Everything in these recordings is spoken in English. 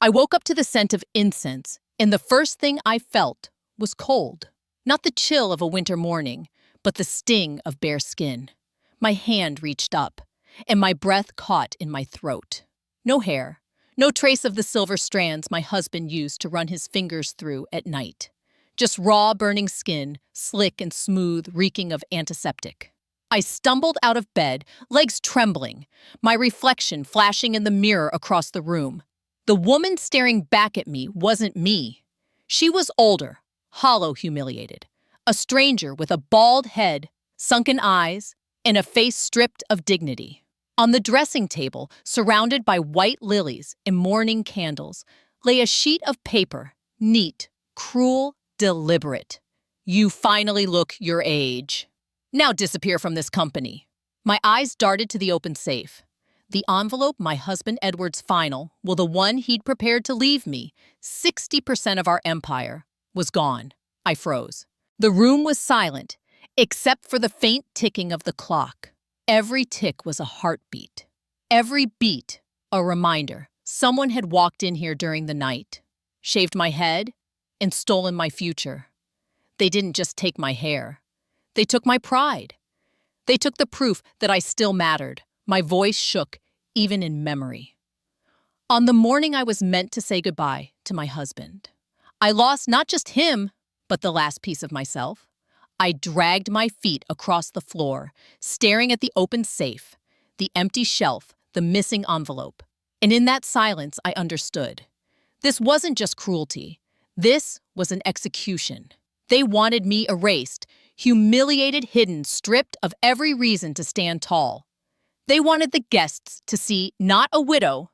I woke up to the scent of incense, and the first thing I felt was cold. Not the chill of a winter morning, but the sting of bare skin. My hand reached up, and my breath caught in my throat. No hair, no trace of the silver strands my husband used to run his fingers through at night. Just raw, burning skin, slick and smooth, reeking of antiseptic. I stumbled out of bed, legs trembling, my reflection flashing in the mirror across the room. The woman staring back at me wasn't me. She was older, hollow, humiliated. A stranger with a bald head, sunken eyes, and a face stripped of dignity. On the dressing table, surrounded by white lilies and mourning candles, lay a sheet of paper, neat, cruel, deliberate. "You finally look your age. Now disappear from this company." My eyes darted to the open safe. The envelope my husband Edward's final, the one he'd prepared to leave me, 60% of our empire, was gone. I froze. The room was silent, except for the faint ticking of the clock. Every tick was a heartbeat. Every beat, a reminder someone had walked in here during the night, shaved my head, and stolen my future. They didn't just take my hair. They took my pride. They took the proof that I still mattered. My voice shook, even in memory. On the morning I was meant to say goodbye to my husband, I lost not just him, but the last piece of myself. I dragged my feet across the floor, staring at the open safe, the empty shelf, the missing envelope. And in that silence, I understood. This wasn't just cruelty. This was an execution. They wanted me erased, humiliated, hidden, stripped of every reason to stand tall. They wanted the guests to see not a widow,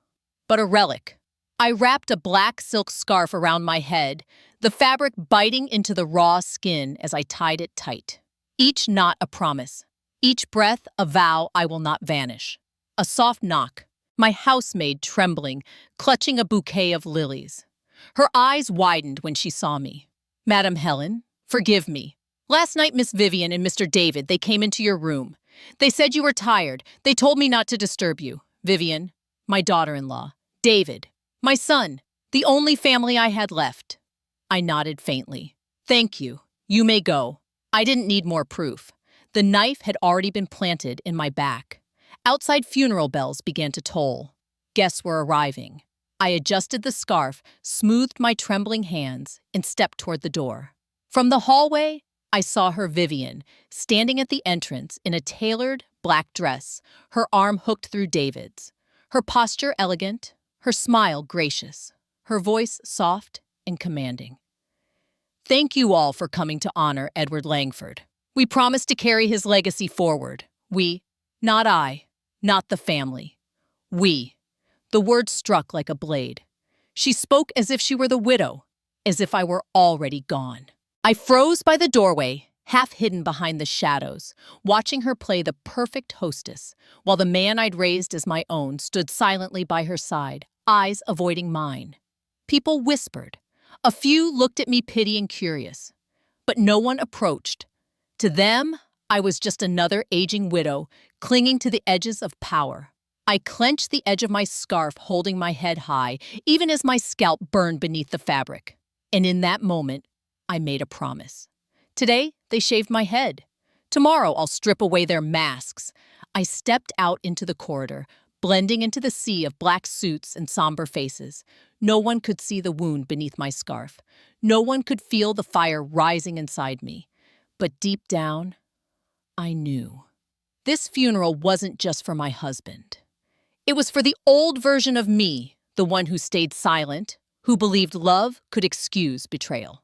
but a relic. I wrapped a black silk scarf around my head, the fabric biting into the raw skin as I tied it tight. Each knot a promise, each breath a vow I will not vanish. A soft knock, my housemaid trembling, clutching a bouquet of lilies. Her eyes widened when she saw me. "Madam Helen, forgive me. Last night Miss Vivian and Mr. David, they came into your room. They said you were tired. They told me not to disturb you. Vivian, my daughter-in-law. David, my son, the only family I had left." I nodded faintly. "Thank you. You may go." I didn't need more proof. The knife had already been planted in my back. Outside funeral bells began to toll. Guests were arriving. I adjusted the scarf, smoothed my trembling hands, and stepped toward the door. From the hallway, I saw her Vivian, standing at the entrance in a tailored black dress, her arm hooked through David's. Her posture elegant, her smile gracious, her voice soft and commanding. "Thank you all for coming to honor Edward Langford. We promise to carry his legacy forward. We, not I, not the family. We." The word struck like a blade. She spoke as if she were the widow, as if I were already gone. I froze by the doorway, half hidden behind the shadows, watching her play the perfect hostess, while the man I'd raised as my own stood silently by her side, eyes avoiding mine. People whispered. A few looked at me pity and curious, but no one approached. To them, I was just another aging widow, clinging to the edges of power. I clenched the edge of my scarf, holding my head high, even as my scalp burned beneath the fabric. And in that moment, I made a promise. Today, they shaved my head. Tomorrow, I'll strip away their masks. I stepped out into the corridor, blending into the sea of black suits and somber faces. No one could see the wound beneath my scarf. No one could feel the fire rising inside me. But deep down, I knew. This funeral wasn't just for my husband. It was for the old version of me, the one who stayed silent, who believed love could excuse betrayal.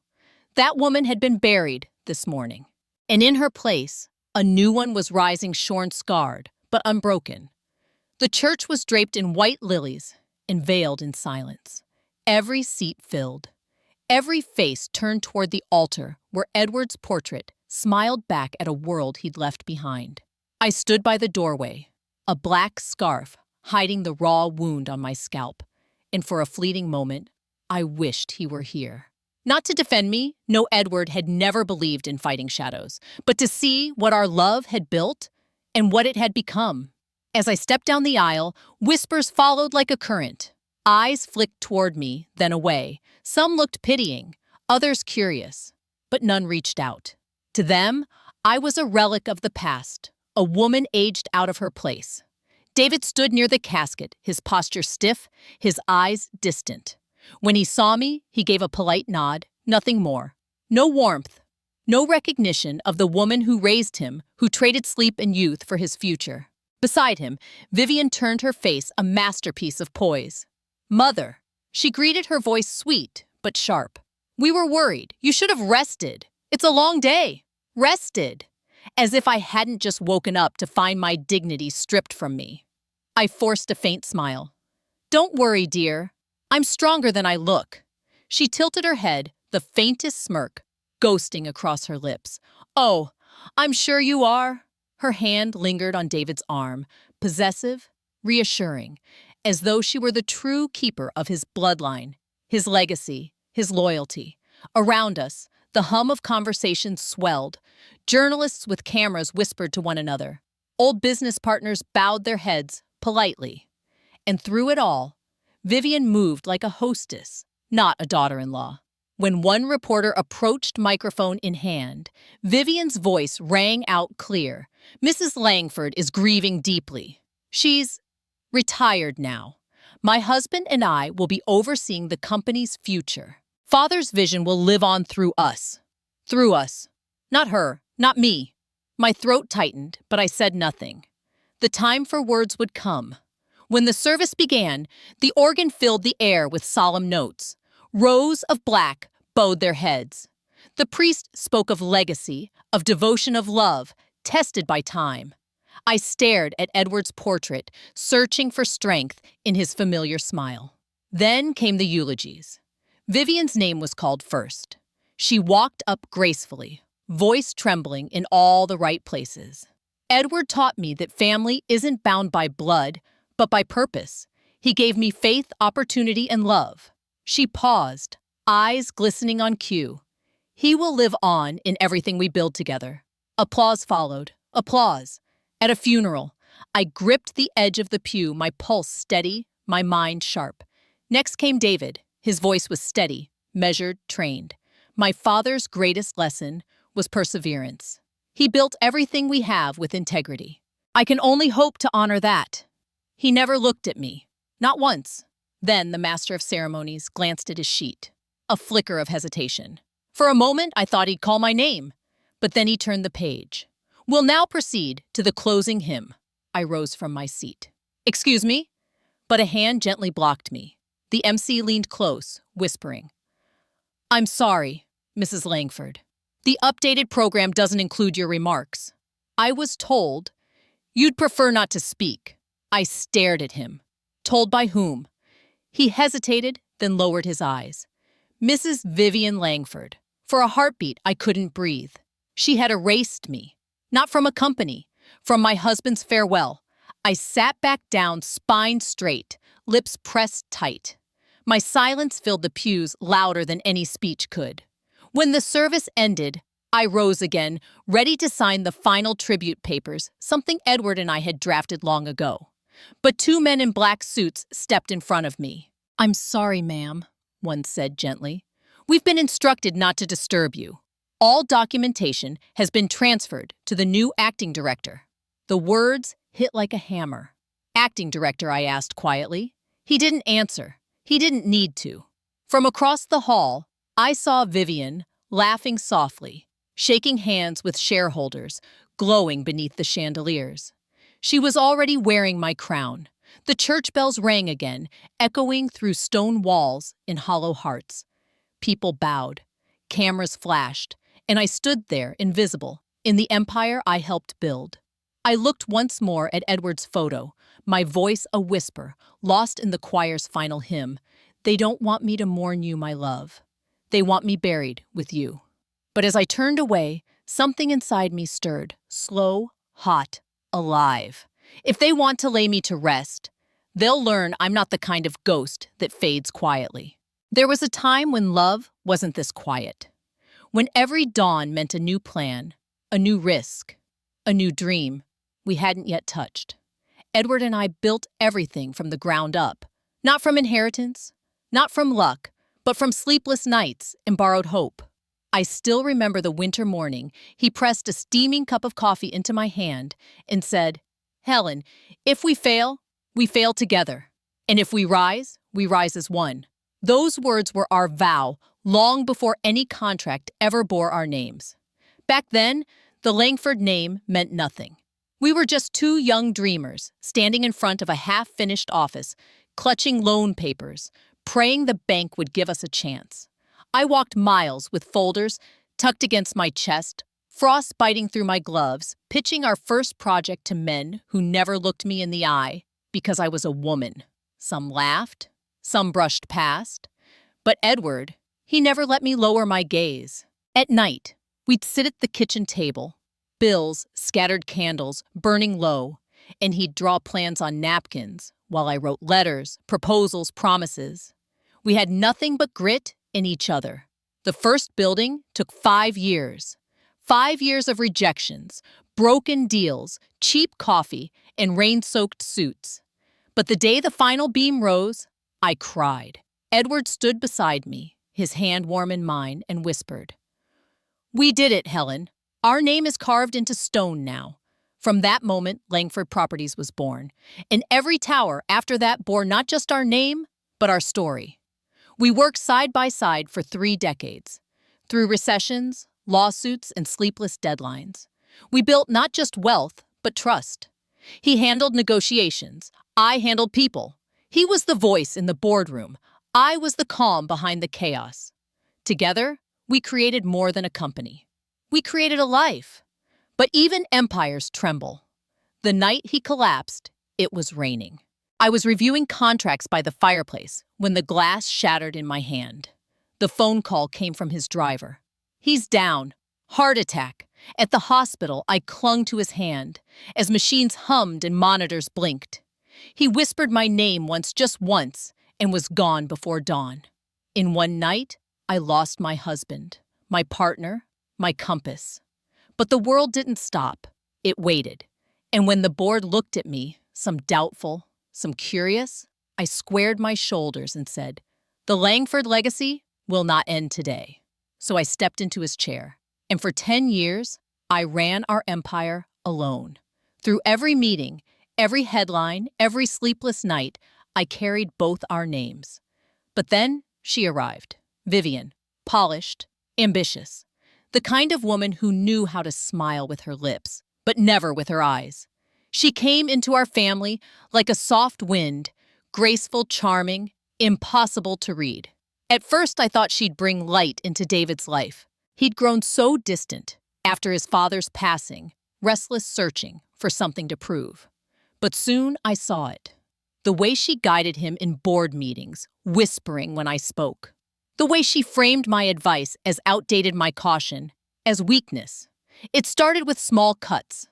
That woman had been buried this morning, and in her place, a new one was rising, shorn, scarred, but unbroken. The church was draped in white lilies and veiled in silence. Every seat filled. Every face turned toward the altar where Edward's portrait smiled back at a world he'd left behind. I stood by the doorway, a black scarf hiding the raw wound on my scalp, and for a fleeting moment, I wished he were here. Not to defend me, no, Edward had never believed in fighting shadows, but to see what our love had built and what it had become. As I stepped down the aisle, whispers followed like a current. Eyes flicked toward me, then away. Some looked pitying, others curious, but none reached out. To them, I was a relic of the past, a woman aged out of her place. David stood near the casket, his posture stiff, his eyes distant. When he saw me, he gave a polite nod, nothing more. No warmth, no recognition of the woman who raised him, who traded sleep and youth for his future. Beside him, Vivian turned her face a masterpiece of poise. "Mother," she greeted, her voice sweet but sharp. "We were worried. You should have rested. It's a long day." Rested. As if I hadn't just woken up to find my dignity stripped from me. I forced a faint smile. "Don't worry, dear. I'm stronger than I look." She tilted her head, the faintest smirk ghosting across her lips. "Oh, I'm sure you are." Her hand lingered on David's arm, possessive, reassuring, as though she were the true keeper of his bloodline, his legacy, his loyalty. Around us, the hum of conversation swelled. Journalists with cameras whispered to one another. Old business partners bowed their heads, politely. And through it all, Vivian moved like a hostess, not a daughter-in-law. When one reporter approached, microphone in hand, Vivian's voice rang out clear. "Mrs. Langford is grieving deeply. She's retired now. My husband and I will be overseeing the company's future. Father's vision will live on through us. Through us. Not her, not me." My throat tightened, but I said nothing. The time for words would come. When the service began, the organ filled the air with solemn notes. Rows of black bowed their heads. The priest spoke of legacy, of devotion, of love, tested by time. I stared at Edward's portrait, searching for strength in his familiar smile. Then came the eulogies. Vivian's name was called first. She walked up gracefully, voice trembling in all the right places. "Edward taught me that family isn't bound by blood, but by purpose. He gave me faith, opportunity, and love." She paused, eyes glistening on cue. "He will live on in everything we build together." Applause followed. Applause. At a funeral, I gripped the edge of the pew, my pulse steady, my mind sharp. Next came David. His voice was steady, measured, trained. My father's greatest lesson was perseverance. He built everything we have with integrity. I can only hope to honor that. He never looked at me. Not once. Then the master of ceremonies glanced at his sheet. A flicker of hesitation. For a moment, I thought he'd call my name. But then he turned the page. "We'll now proceed to the closing hymn." I rose from my seat. "Excuse me?" But a hand gently blocked me. The MC leaned close, whispering, "I'm sorry, Mrs. Langford. The updated program doesn't include your remarks." I was told, "You'd prefer not to speak." I stared at him. Told by whom? He hesitated, then lowered his eyes. "Mrs. Vivian Langford." For a heartbeat, I couldn't breathe. She had erased me. Not from a company, from my husband's farewell. I sat back down, spine straight, lips pressed tight. My silence filled the pews louder than any speech could. When the service ended, I rose again, ready to sign the final tribute papers, something Edward and I had drafted long ago. But two men in black suits stepped in front of me. "I'm sorry, ma'am," one said gently. "We've been instructed not to disturb you. All documentation has been transferred to the new acting director." The words hit like a hammer. "Acting director?" I asked quietly. He didn't answer. He didn't need to. From across the hall, I saw Vivian laughing softly, shaking hands with shareholders, glowing beneath the chandeliers. She was already wearing my crown. The church bells rang again, echoing through stone walls in hollow hearts. People bowed. Cameras flashed. And I stood there, invisible, in the empire I helped build. I looked once more at Edward's photo, my voice a whisper, lost in the choir's final hymn. "They don't want me to mourn you, my love. They want me buried with you." But as I turned away, something inside me stirred, slow, hot, alive. If they want to lay me to rest, they'll learn I'm not the kind of ghost that fades quietly. There was a time when love wasn't this quiet. When every dawn meant a new plan, a new risk, a new dream we hadn't yet touched. Edward and I built everything from the ground up, Not from inheritance, not from luck, but from sleepless nights and borrowed hope. I still remember the winter morning he pressed a steaming cup of coffee into my hand and said, "Helen, if we fail together. And if we rise as one." Those words were our vow long before any contract ever bore our names. Back then, the Langford name meant nothing. We were just two young dreamers standing in front of a half-finished office, clutching loan papers, praying the bank would give us a chance. I walked miles with folders tucked against my chest, frost biting through my gloves, pitching our first project to men who never looked me in the eye because I was a woman. Some laughed, some brushed past, but Edward, he never let me lower my gaze. At night, we'd sit at the kitchen table, bills, scattered candles, burning low, and he'd draw plans on napkins while I wrote letters, proposals, promises. We had nothing but grit in each other. The first building took 5 years. 5 years of rejections, broken deals, cheap coffee, and rain-soaked suits. But the day the final beam rose, I cried. Edward stood beside me, his hand warm in mine, and whispered, "We did it, Helen. Our name is carved into stone now." From that moment, Langford Properties was born, and every tower after that bore not just our name, but our story. We worked side by side for 3 decades, through recessions, lawsuits, and sleepless deadlines. We built not just wealth, but trust. He handled negotiations. I handled people. He was the voice in the boardroom. I was the calm behind the chaos. Together, we created more than a company. We created a life. But even empires tremble. The night he collapsed, it was raining. I was reviewing contracts by the fireplace when the glass shattered in my hand. The phone call came from his driver. "He's down. Heart attack." At the hospital, I clung to his hand as machines hummed and monitors blinked. He whispered my name once, just once, and was gone before dawn. In one night, I lost my husband, my partner, my compass. But the world didn't stop. It waited. And when the board looked at me, some doubtful, some curious, I squared my shoulders and said, "The Langford legacy will not end today." So I stepped into his chair. And for 10 years, I ran our empire alone. Through every meeting, every headline, every sleepless night, I carried both our names. But then she arrived. Vivian, polished, ambitious. The kind of woman who knew how to smile with her lips, but never with her eyes. She came into our family like a soft wind, graceful, charming, impossible to read. At first, I thought she'd bring light into David's life. He'd grown so distant after his father's passing, restless searching for something to prove. But soon I saw it. The way she guided him in board meetings, whispering when I spoke. The way she framed my advice as outdated, my caution as weakness. It started with small cuts.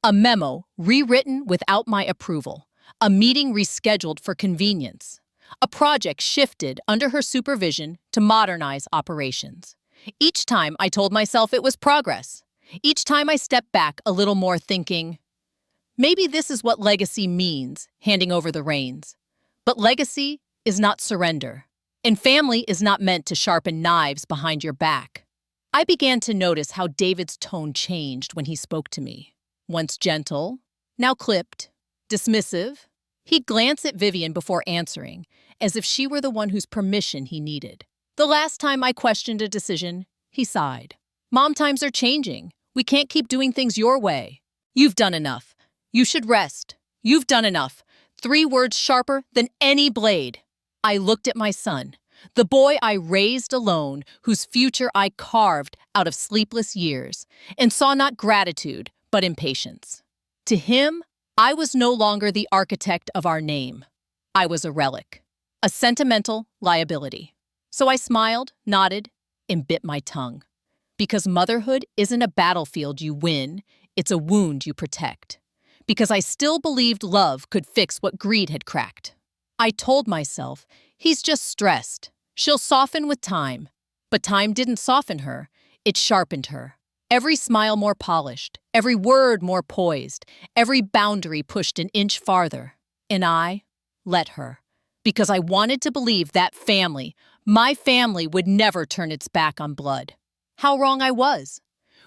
A memo rewritten without my approval. A meeting rescheduled for convenience. A project shifted under her supervision to modernize operations. Each time I told myself it was progress. Each time I stepped back a little more thinking, maybe this is what legacy means, handing over the reins. But legacy is not surrender. And family is not meant to sharpen knives behind your back. I began to notice how David's tone changed when he spoke to me. Once gentle, now clipped, dismissive. He'd glance at Vivian before answering, as if she were the one whose permission he needed. The last time I questioned a decision, he sighed. "Mom, times are changing. We can't keep doing things your way. You've done enough. You should rest. You've done enough." 3 words sharper than any blade. I looked at my son, the boy I raised alone, whose future I carved out of sleepless years, and saw not gratitude, but impatience. To him, I was no longer the architect of our name. I was a relic, a sentimental liability. So I smiled, nodded, and bit my tongue. Because motherhood isn't a battlefield you win, it's a wound you protect. Because I still believed love could fix what greed had cracked. I told myself, he's just stressed. She'll soften with time. But time didn't soften her. It sharpened her. Every smile more polished, every word more poised, every boundary pushed an inch farther. And I let her. because I wanted to believe that family, my family, would never turn its back on blood. How wrong I was.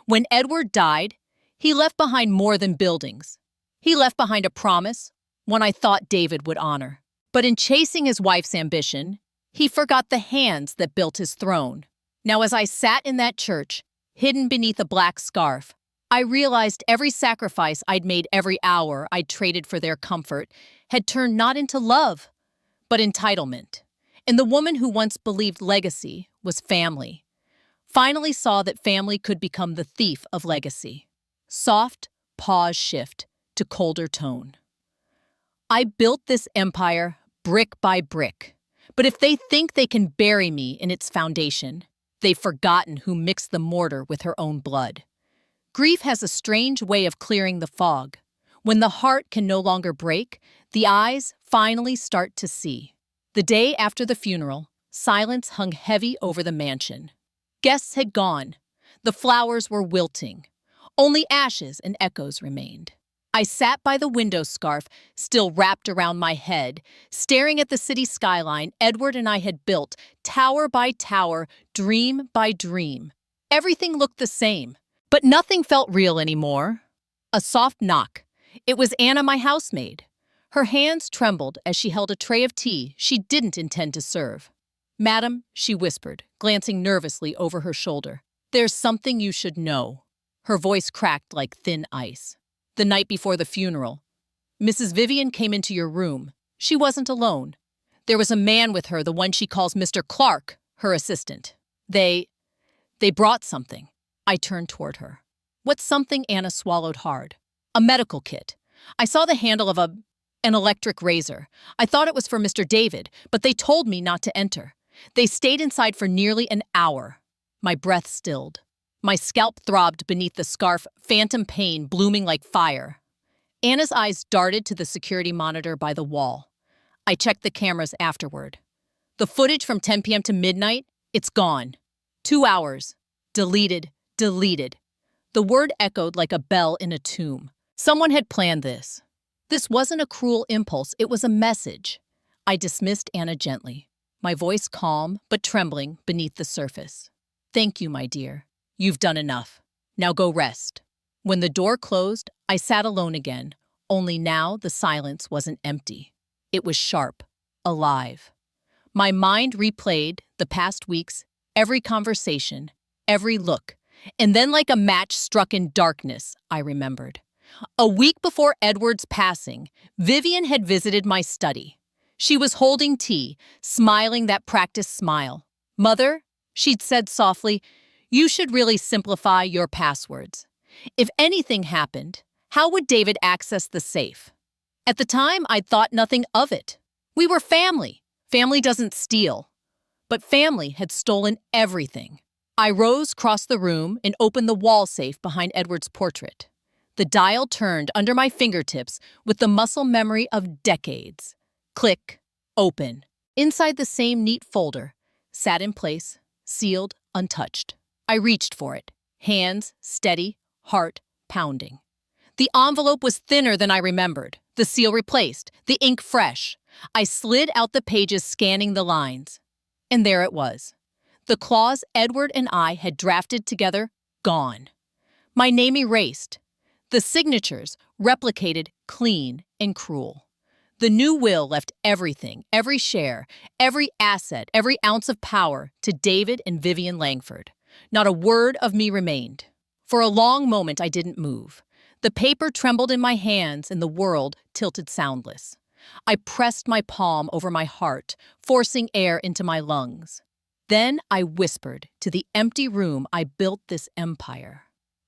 When Edward died, he left behind more than buildings. He left behind a promise, one I thought David would honor. But in chasing his wife's ambition, he forgot the hands that built his throne. Now, as I sat in that church, hidden beneath a black scarf, I realized every sacrifice I'd made, every hour I'd traded for their comfort, had turned not into love, but entitlement. And the woman who once believed legacy was family finally saw that family could become the thief of legacy. Soft pause shift to colder tone. I built this empire brick by brick, but if they think they can bury me in its foundation, they've forgotten who mixed the mortar with her own blood. Grief has a strange way of clearing the fog. When the heart can no longer break, the eyes finally start to see. The day after the funeral, silence hung heavy over the mansion. Guests had gone. The flowers were wilting. Only ashes and echoes remained. I sat by the window scarf, still wrapped around my head, staring at the city skyline Edward and I had built, tower by tower, dream by dream. Everything looked the same, but nothing felt real anymore. A soft knock. It was Anna, my housemaid. Her hands trembled as she held a tray of tea she didn't intend to serve. "Madam," she whispered, glancing nervously over her shoulder. "There's something you should know." Her voice cracked like thin ice. "The night before the funeral, Mrs. Vivian came into your room. She wasn't alone. There was a man with her, the one she calls Mr. Clark, her assistant. They brought something." I turned toward her. "What something?" Anna swallowed hard. "A medical kit. I saw the handle of an electric razor. I thought it was for Mr. David, but they told me not to enter. They stayed inside for nearly an hour." My breath stilled. My scalp throbbed beneath the scarf, phantom pain blooming like fire. Anna's eyes darted to the security monitor by the wall. I checked the cameras afterward. The footage from 10 p.m. to midnight, it's gone. 2 hours. Deleted. Deleted. The word echoed like a bell in a tomb. Someone had planned this. This wasn't a cruel impulse, it was a message. I dismissed Anna gently, my voice calm but trembling beneath the surface. "Thank you, my dear. You've done enough. Now go rest." When the door closed, I sat alone again, only now the silence wasn't empty. It was sharp, alive. My mind replayed the past weeks, every conversation, every look, and then like a match struck in darkness, I remembered. A week before Edward's passing, Vivian had visited my study. She was holding tea, smiling that practiced smile. "Mother," she'd said softly, "you should really simplify your passwords. If anything happened, how would David access the safe?" At the time, I'd thought nothing of it. We were family. Family doesn't steal. But family had stolen everything. I rose, crossed the room, and opened the wall safe behind Edward's portrait. The dial turned under my fingertips with the muscle memory of decades. Click, open. Inside the same neat folder, sat in place, sealed, untouched. I reached for it, hands steady, heart pounding. The envelope was thinner than I remembered, the seal replaced, the ink fresh. I slid out the pages, scanning the lines. And there it was. The clause Edward and I had drafted together, gone. My name erased. The signatures replicated, clean and cruel. The new will left everything, every share, every asset, every ounce of power to David and Vivian Langford. Not a word of me remained. For a long moment I didn't move. The paper trembled in my hands and the world tilted soundless. I pressed my palm over my heart, forcing air into my lungs. Then I whispered to the empty room I built this empire.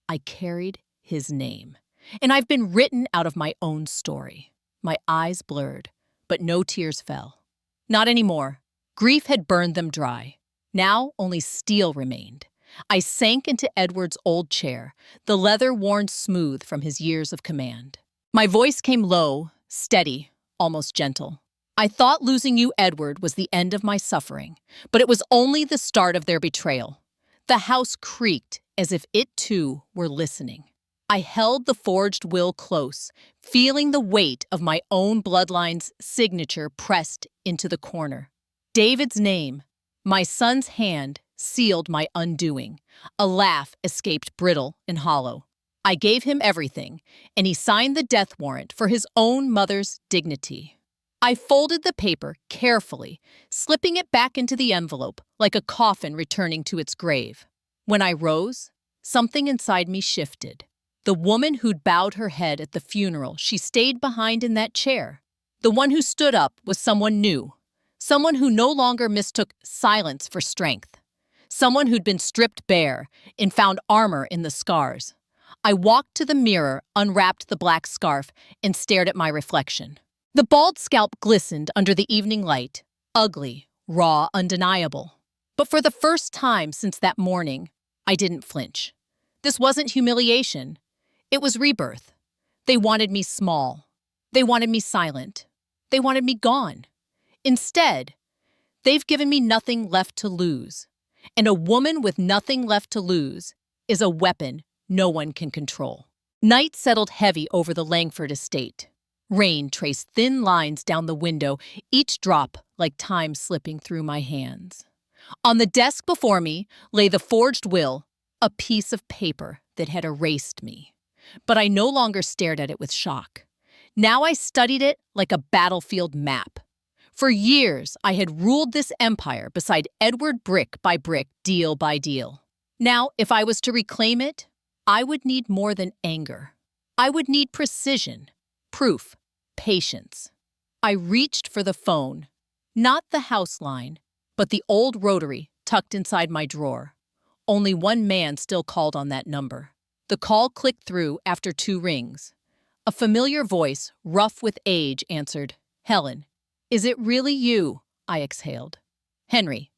I carried his name, and I've been written out of my own story. My eyes blurred, but no tears fell. Not anymore. Grief had burned them dry. Now only steel remained. I sank into Edward's old chair, the leather worn smooth from his years of command. My voice came low, steady, almost gentle. "I thought losing you, Edward, was the end of my suffering, but it was only the start of their betrayal." The house creaked as if it too were listening. I held the forged will close, feeling the weight of my own bloodline's signature pressed into the corner. David's name, my son's hand, sealed my undoing. A laugh escaped brittle and hollow. I gave him everything, and he signed the death warrant for his own mother's dignity. I folded the paper carefully, slipping it back into the envelope like a coffin returning to its grave. When I rose, something inside me shifted. The woman who'd bowed her head at the funeral, she stayed behind in that chair. The one who stood up was someone new, someone who no longer mistook silence for strength, someone who'd been stripped bare and found armor in the scars. I walked to the mirror, unwrapped the black scarf, and stared at my reflection. The bald scalp glistened under the evening light, ugly, raw, undeniable. But for the first time since that morning, I didn't flinch. This wasn't humiliation. It was rebirth. They wanted me small. They wanted me silent. They wanted me gone. Instead, they've given me nothing left to lose. And a woman with nothing left to lose is a weapon no one can control. Night settled heavy over the Langford estate. Rain traced thin lines down the window, each drop like time slipping through my hands. On the desk before me lay the forged will, a piece of paper that had erased me. But I no longer stared at it with shock. Now I studied it like a battlefield map. For years, I had ruled this empire beside Edward brick by brick, deal by deal. Now, if I was to reclaim it, I would need more than anger. I would need precision, proof, patience. I reached for the phone, not the house line, but the old rotary tucked inside my drawer. Only one man still called on that number. The call clicked through after 2 rings. A familiar voice, rough with age, answered, "Helen, is it really you?" I exhaled. Henry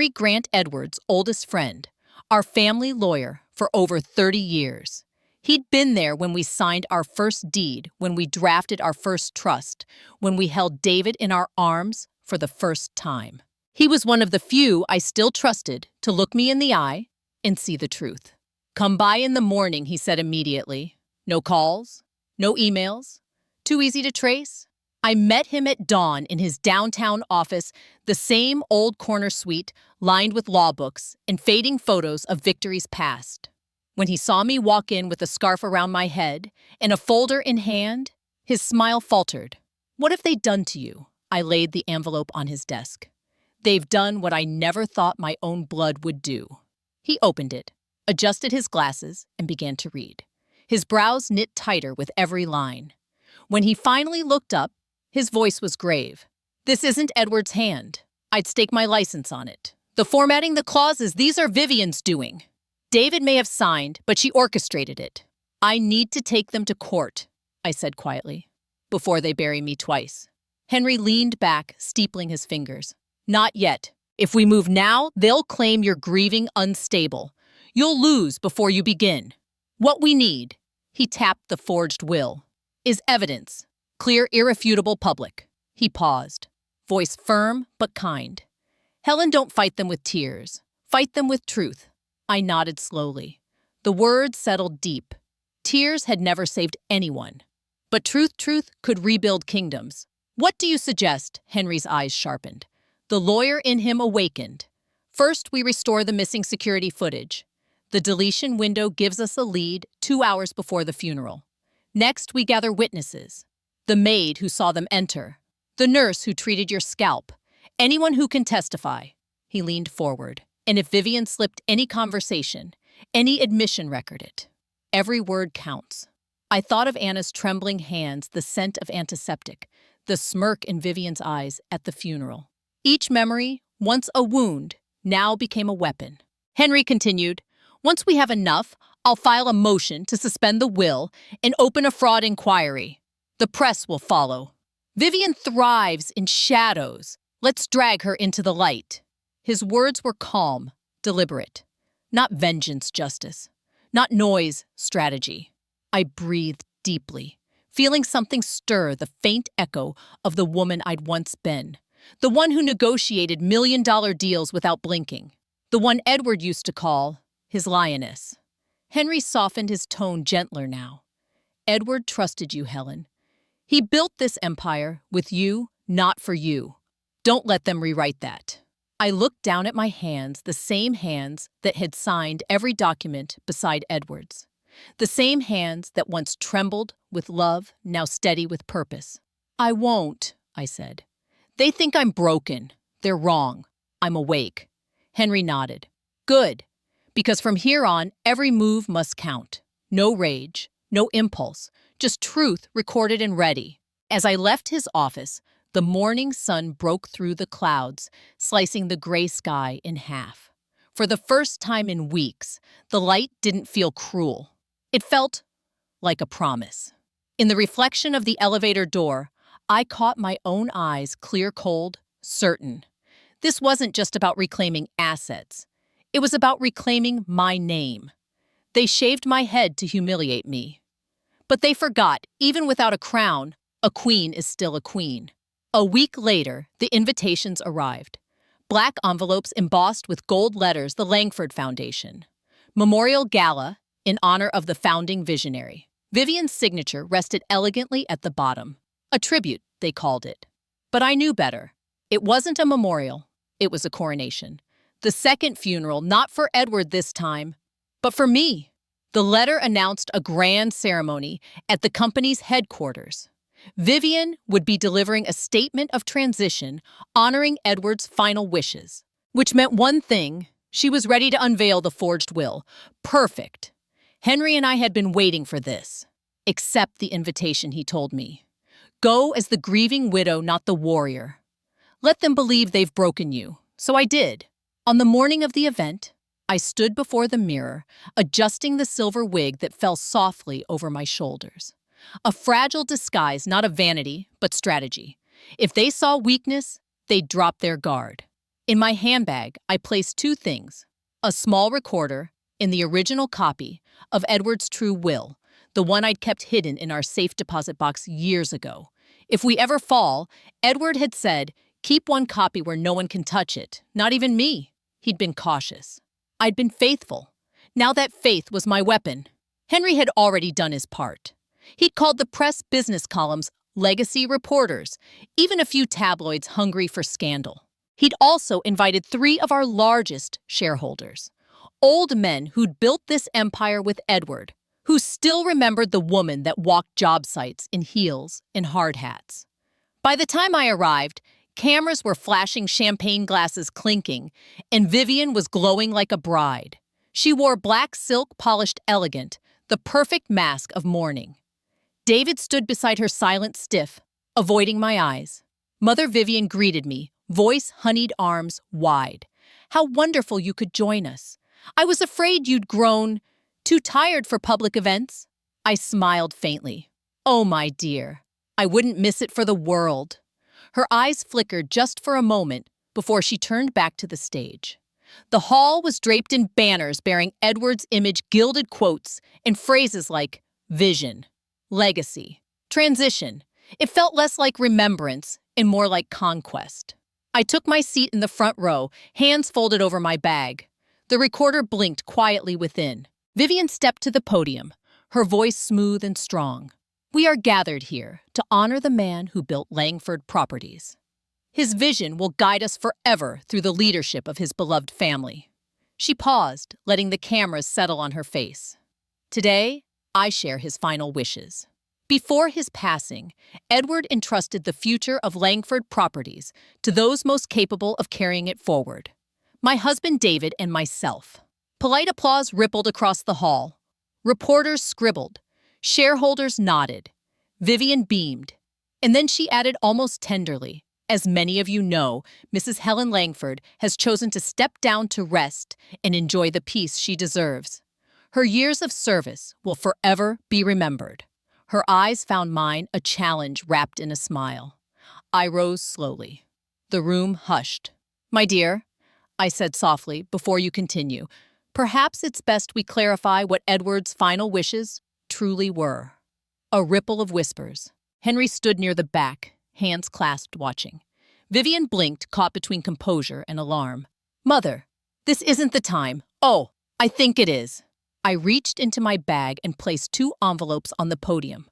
Grant Edwards' oldest friend, our family lawyer for over 30 years. He'd been there when we signed our first deed, when we drafted our first trust, when we held David in our arms for the first time. He was one of the few I still trusted to look me in the eye and see the truth. "Come by in the morning," he said immediately. No calls, no emails, too easy to trace. I met him at dawn in his downtown office, the same old corner suite lined with law books and fading photos of victories past. When he saw me walk in with a scarf around my head and a folder in hand, his smile faltered. "What have they done to you?" I laid the envelope on his desk. "They've done what I never thought my own blood would do." He opened it, adjusted his glasses, and began to read. His brows knit tighter with every line. When he finally looked up, his voice was grave. "This isn't Edward's hand. I'd stake my license on it. The formatting, the clauses, these are Vivian's doing. David may have signed, but she orchestrated it. I need to take them to court," I said quietly, "before they bury me twice." Henry leaned back, steepling his fingers. "Not yet. If we move now, they'll claim you're grieving unstable. You'll lose before you begin. What we need," he tapped the forged will, "is evidence. Clear, irrefutable, public." He paused, voice firm but kind. "Helen, don't fight them with tears. Fight them with truth." I nodded slowly. The words settled deep. Tears had never saved anyone. But truth could rebuild kingdoms. "What do you suggest?" Henry's eyes sharpened. The lawyer in him awakened. "First, we restore the missing security footage. The deletion window gives us a lead 2 hours before the funeral. Next, we gather witnesses. The maid who saw them enter. The nurse who treated your scalp. Anyone who can testify." He leaned forward. "And if Vivian slipped any conversation, any admission, record it. Every word counts." I thought of Anna's trembling hands, the scent of antiseptic, the smirk in Vivian's eyes at the funeral. Each memory, once a wound, now became a weapon. Henry continued, "Once we have enough, I'll file a motion to suspend the will and open a fraud inquiry. The press will follow. Vivian thrives in shadows. Let's drag her into the light." His words were calm, deliberate. Not vengeance, justice. Not noise, strategy. I breathed deeply, feeling something stir, the faint echo of the woman I'd once been. The one who negotiated million-dollar deals without blinking. The one Edward used to call his lioness. Henry softened his tone gentler now. Edward trusted you, Helen. He built this empire with you, not for you. Don't let them rewrite that. I looked down at my hands, the same hands that had signed every document beside Edward's. The same hands that once trembled with love, now steady with purpose. I won't, I said. They think I'm broken. They're wrong. I'm awake. Henry nodded. Good, because from here on, every move must count. No rage, no impulse, just truth recorded and ready. As I left his office, the morning sun broke through the clouds, slicing the gray sky in half. For the first time in weeks, the light didn't feel cruel. It felt like a promise. In the reflection of the elevator door, I caught my own eyes clear cold, certain. This wasn't just about reclaiming assets. It was about reclaiming my name. They shaved my head to humiliate me. But they forgot, even without a crown, a queen is still a queen. A week later, the invitations arrived. Black envelopes embossed with gold letters, the Langford Foundation. Memorial Gala in honor of the founding visionary. Vivian's signature rested elegantly at the bottom. A tribute, they called it. But I knew better. It wasn't a memorial. It was a coronation. The second funeral, not for Edward this time, but for me. The letter announced a grand ceremony at the company's headquarters. Vivian would be delivering a statement of transition honoring Edward's final wishes, which meant one thing: she was ready to unveil the forged will. Perfect. Henry and I had been waiting for this. Accept the invitation, he told me. Go as the grieving widow, not the warrior. Let them believe they've broken you. So I did. On the morning of the event, I stood before the mirror, adjusting the silver wig that fell softly over my shoulders. A fragile disguise, not of vanity, but strategy. If they saw weakness, they'd drop their guard. In my handbag, I placed two things: a small recorder in the original copy of Edward's true will, the one I'd kept hidden in our safe deposit box years ago. If we ever fall, Edward had said, keep one copy where no one can touch it, not even me. He'd been cautious. I'd been faithful. Now that faith was my weapon. Henry had already done his part. He'd called the press business columns legacy reporters, even a few tabloids hungry for scandal. He'd also invited 3 of our largest shareholders, old men who'd built this empire with Edward, who still remembered the woman that walked job sites in heels and hard hats. By the time I arrived, cameras were flashing, champagne glasses clinking, and Vivian was glowing like a bride. She wore black silk, polished elegant, the perfect mask of mourning. David stood beside her, silent, stiff, avoiding my eyes. Mother Vivian greeted me, voice honeyed, arms wide. How wonderful you could join us. I was afraid you'd grown too tired for public events. I smiled faintly. Oh, my dear, I wouldn't miss it for the world. Her eyes flickered just for a moment before she turned back to the stage. The hall was draped in banners bearing Edward's image, gilded quotes, and phrases like vision, legacy, transition. It felt less like remembrance and more like conquest. I took my seat in the front row, hands folded over my bag. The recorder blinked quietly within. Vivian stepped to the podium, her voice smooth and strong. We are gathered here to honor the man who built Langford Properties. His vision will guide us forever through the leadership of his beloved family. She paused, letting the cameras settle on her face. Today, I share his final wishes. Before his passing, Edward entrusted the future of Langford Properties to those most capable of carrying it forward. My husband David and myself. Polite applause rippled across the hall. Reporters scribbled. Shareholders nodded. Vivian beamed. And then she added almost tenderly, as many of you know, Mrs. Helen Langford has chosen to step down to rest and enjoy the peace she deserves. Her years of service will forever be remembered. Her eyes found mine, a challenge wrapped in a smile. I rose slowly. The room hushed. My dear, I said softly, before you continue, perhaps it's best we clarify what Edward's final wishes truly were. A ripple of whispers. Henry stood near the back, hands clasped, watching. Vivian blinked, caught between composure and alarm. Mother, this isn't the time. Oh, I think it is. I reached into my bag and placed 2 envelopes on the podium.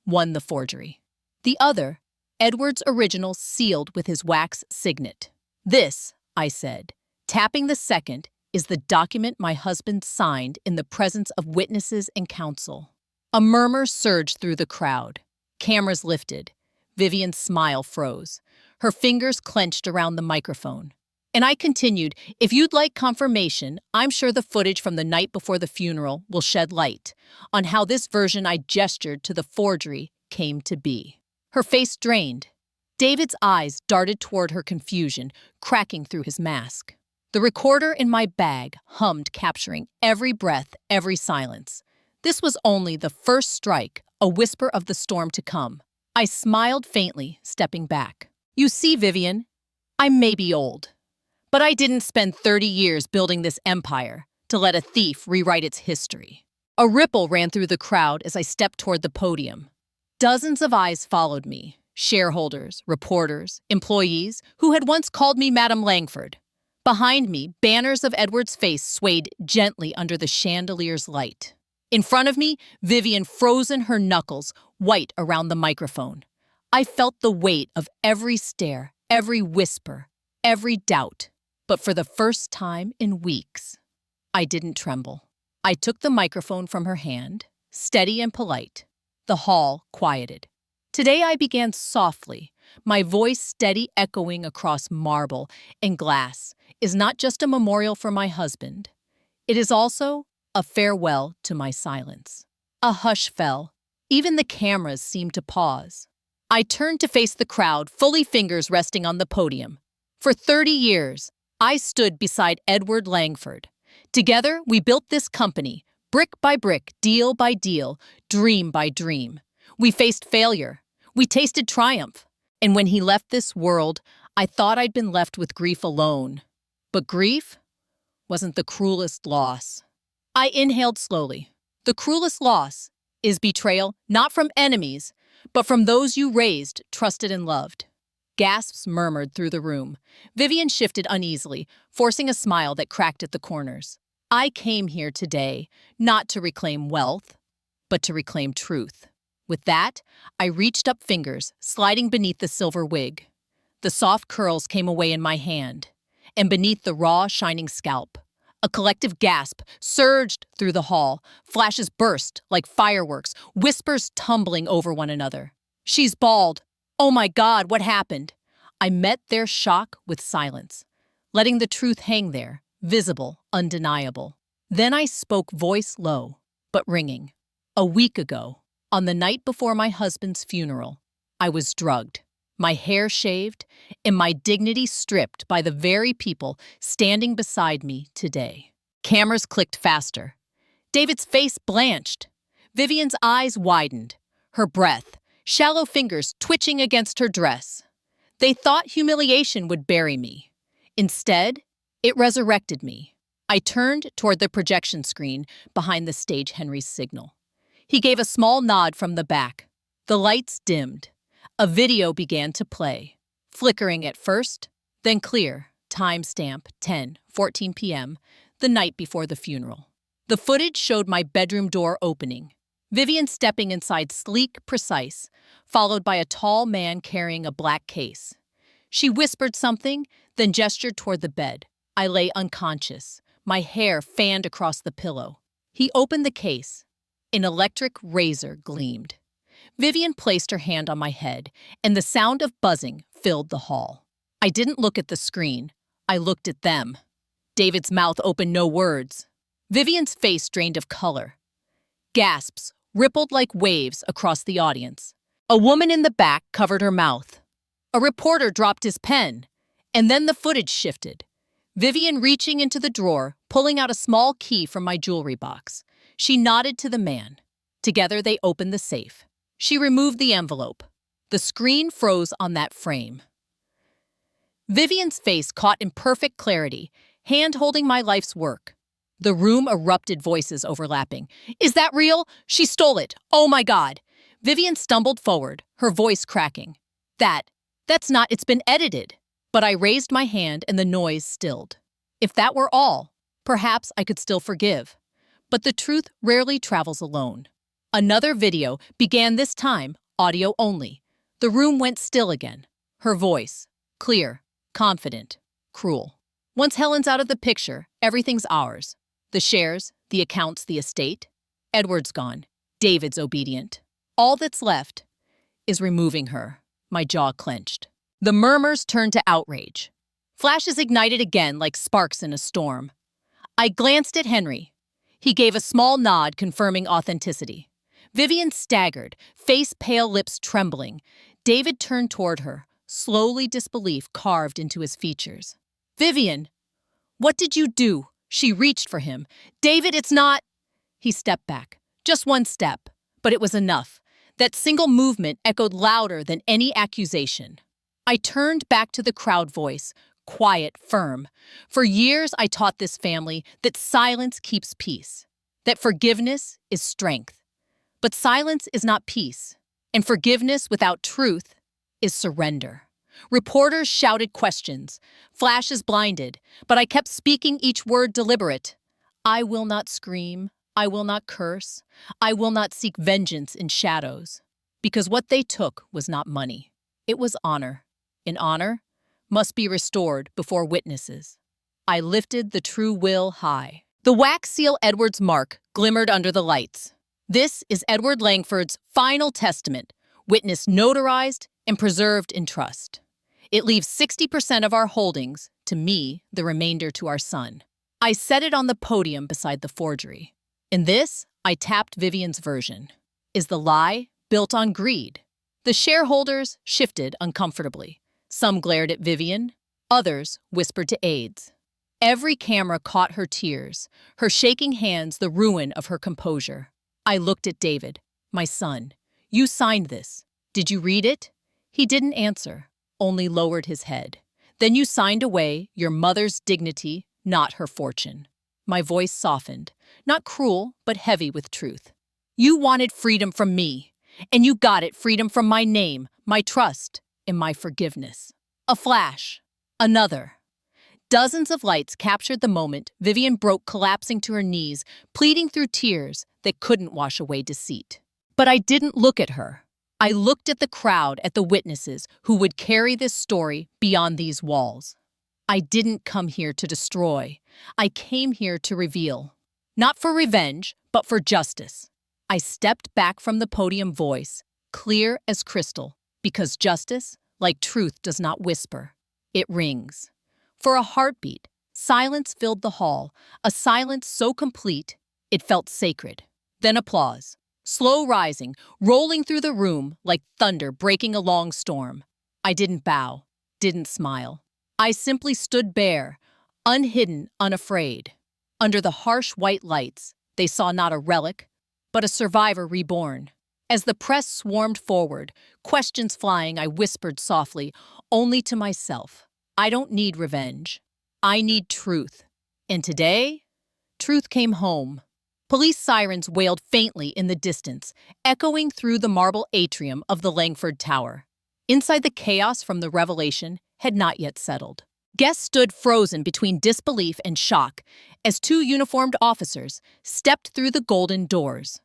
One the forgery. The other, Edward's original sealed with his wax signet. This, I said, tapping the second, is the document my husband signed in the presence of witnesses and counsel. A murmur surged through the crowd. Cameras lifted. Vivian's smile froze. Her fingers clenched around the microphone. And I continued, if you'd like confirmation, I'm sure the footage from the night before the funeral will shed light on how this version I gestured to the forgery came to be. Her face drained. David's eyes darted toward her, confusion cracking through his mask. The recorder in my bag hummed, capturing every breath, every silence. This was only the first strike, a whisper of the storm to come. I smiled faintly, stepping back. You see, Vivian, I may be old, but I didn't spend 30 years building this empire to let a thief rewrite its history. A ripple ran through the crowd as I stepped toward the podium. Dozens of eyes followed me, shareholders, reporters, employees who had once called me Madame Langford. Behind me, banners of Edward's face swayed gently under the chandelier's light. In front of me, Vivian frozen her knuckles, white around the microphone. I felt the weight of every stare, every whisper, every doubt. But for the first time in weeks, I didn't tremble. I took the microphone from her hand, steady and polite. The hall quieted. Today I began softly, my voice steady, echoing across marble and glass, is not just a memorial for my husband. It is also a farewell to my silence. A hush fell. Even the cameras seemed to pause. I turned to face the crowd, fully fingers resting on the podium. For 30 years, I stood beside Edward Langford. Together, we built this company, brick by brick, deal by deal, dream by dream. We faced failure. We tasted triumph. And when he left this world, I thought I'd been left with grief alone. But grief wasn't the cruelest loss. I inhaled slowly. The cruelest loss is betrayal, not from enemies, but from those you raised, trusted, and loved. Gasps murmured through the room. Vivian shifted uneasily, forcing a smile that cracked at the corners. I came here today not to reclaim wealth, but to reclaim truth. With that, I reached up, fingers sliding beneath the silver wig. The soft curls came away in my hand, and beneath the raw, shining scalp, a collective gasp surged through the hall. Flashes burst like fireworks, whispers tumbling over one another. She's bald. Oh my God, what happened? I met their shock with silence, letting the truth hang there, visible, undeniable. Then I spoke, voice low, but ringing. A week ago, on the night before my husband's funeral, I was drugged, my hair shaved, and my dignity stripped by the very people standing beside me today. Cameras clicked faster. David's face blanched. Vivian's eyes widened, her breath, shallow fingers twitching against her dress. They thought humiliation would bury me. Instead, it resurrected me. I turned toward the projection screen behind the stage, Henry's signal. He gave a small nod from the back. The lights dimmed. A video began to play, flickering at first, then clear. Timestamp 10:14 p.m., the night before the funeral. The footage showed my bedroom door opening, Vivian stepping inside, sleek, precise, followed by a tall man carrying a black case. She whispered something, then gestured toward the bed. I lay unconscious, my hair fanned across the pillow. He opened the case. An electric razor gleamed. Vivian placed her hand on my head, and the sound of buzzing filled the hall. I didn't look at the screen. I looked at them. David's mouth opened, no words. Vivian's face drained of color. Gasps rippled like waves across the audience. A woman in the back covered her mouth. A reporter dropped his pen, and then the footage shifted. Vivian reaching into the drawer, pulling out a small key from my jewelry box. She nodded to the man. Together they opened the safe. She removed the envelope. The screen froze on that frame. Vivian's face caught in perfect clarity, hand holding my life's work. The room erupted, voices overlapping. Is that real? She stole it. Oh my God. Vivian stumbled forward, her voice cracking. That's not, it's been edited. But I raised my hand and the noise stilled. If that were all, perhaps I could still forgive. But the truth rarely travels alone. Another video began, this time audio only. The room went still again. Her voice, clear, confident, cruel. Once Helen's out of the picture, everything's ours. The shares, the accounts, the estate. Edward's gone. David's obedient. All that's left is removing her. My jaw clenched. The murmurs turned to outrage. Flashes ignited again like sparks in a storm. I glanced at Henry. He gave a small nod confirming authenticity. Vivian staggered, face pale, lips trembling. David turned toward her, slowly, disbelief carved into his features. Vivian, what did you do? She reached for him. David, it's not... He stepped back. Just one step. But it was enough. That single movement echoed louder than any accusation. I turned back to the crowd voice, quiet, firm. For years, I taught this family that silence keeps peace, that forgiveness is strength. But silence is not peace, and forgiveness without truth is surrender. Reporters shouted questions, flashes blinded, but I kept speaking, each word deliberate. I will not scream, I will not curse, I will not seek vengeance in shadows, because what they took was not money. It was honor. And honor must be restored before witnesses. I lifted the true will high. The wax seal Edward's mark glimmered under the lights. This is Edward Langford's final testament, witness notarized and preserved in trust. It leaves 60% of our holdings to me, the remainder to our son. I set it on the podium beside the forgery. In this, I tapped Vivian's version. Is the lie built on greed? The shareholders shifted uncomfortably. Some glared at Vivian, others whispered to aides. Every camera caught her tears, her shaking hands, the ruin of her composure. I looked at David. My son, you signed this. Did you read it? He didn't answer, only lowered his head. Then you signed away your mother's dignity, not her fortune. My voice softened, not cruel, but heavy with truth. You wanted freedom from me, and you got it, freedom from my name, my trust, and my forgiveness. A flash. Another. Dozens of lights captured the moment. Vivian broke, collapsing to her knees, pleading through tears that couldn't wash away deceit. But I didn't look at her. I looked at the crowd, at the witnesses who would carry this story beyond these walls. I didn't come here to destroy. I came here to reveal. Not for revenge, but for justice. I stepped back from the podium, voice clear as crystal, because justice, like truth, does not whisper. It rings. For a heartbeat, silence filled the hall, a silence so complete it felt sacred. Then applause, slow rising, rolling through the room like thunder breaking a long storm. I didn't bow, didn't smile. I simply stood bare, unhidden, unafraid. Under the harsh white lights, they saw not a relic, but a survivor reborn. As the press swarmed forward, questions flying, I whispered softly, only to myself, I don't need revenge. I need truth. And today, truth came home. Police sirens wailed faintly in the distance, echoing through the marble atrium of the Langford Tower. Inside, the chaos from the revelation had not yet settled. Guests stood frozen between disbelief and shock as two uniformed officers stepped through the golden doors.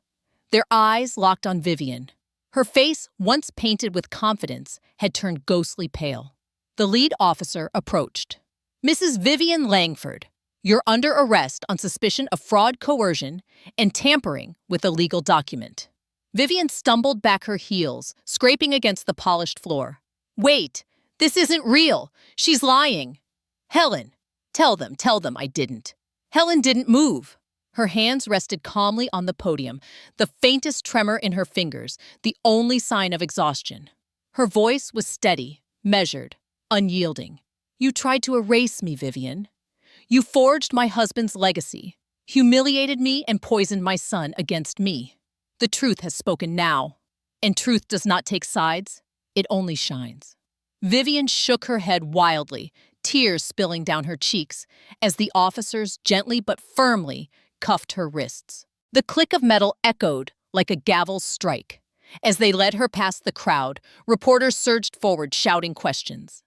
Their eyes locked on Vivian. Her face, once painted with confidence, had turned ghostly pale. The lead officer approached. Mrs. Vivian Langford, you're under arrest on suspicion of fraud, coercion, and tampering with a legal document. Vivian stumbled back, her heels scraping against the polished floor. Wait, this isn't real. She's lying. Helen, tell them I didn't. Helen didn't move. Her hands rested calmly on the podium, the faintest tremor in her fingers, the only sign of exhaustion. Her voice was steady, measured, unyielding. You tried to erase me, Vivian. You forged my husband's legacy, humiliated me, and poisoned my son against me. The truth has spoken now, and truth does not take sides, it only shines. Vivian shook her head wildly, tears spilling down her cheeks as the officers gently but firmly cuffed her wrists. The click of metal echoed like a gavel's strike. As they led her past the crowd, reporters surged forward shouting questions.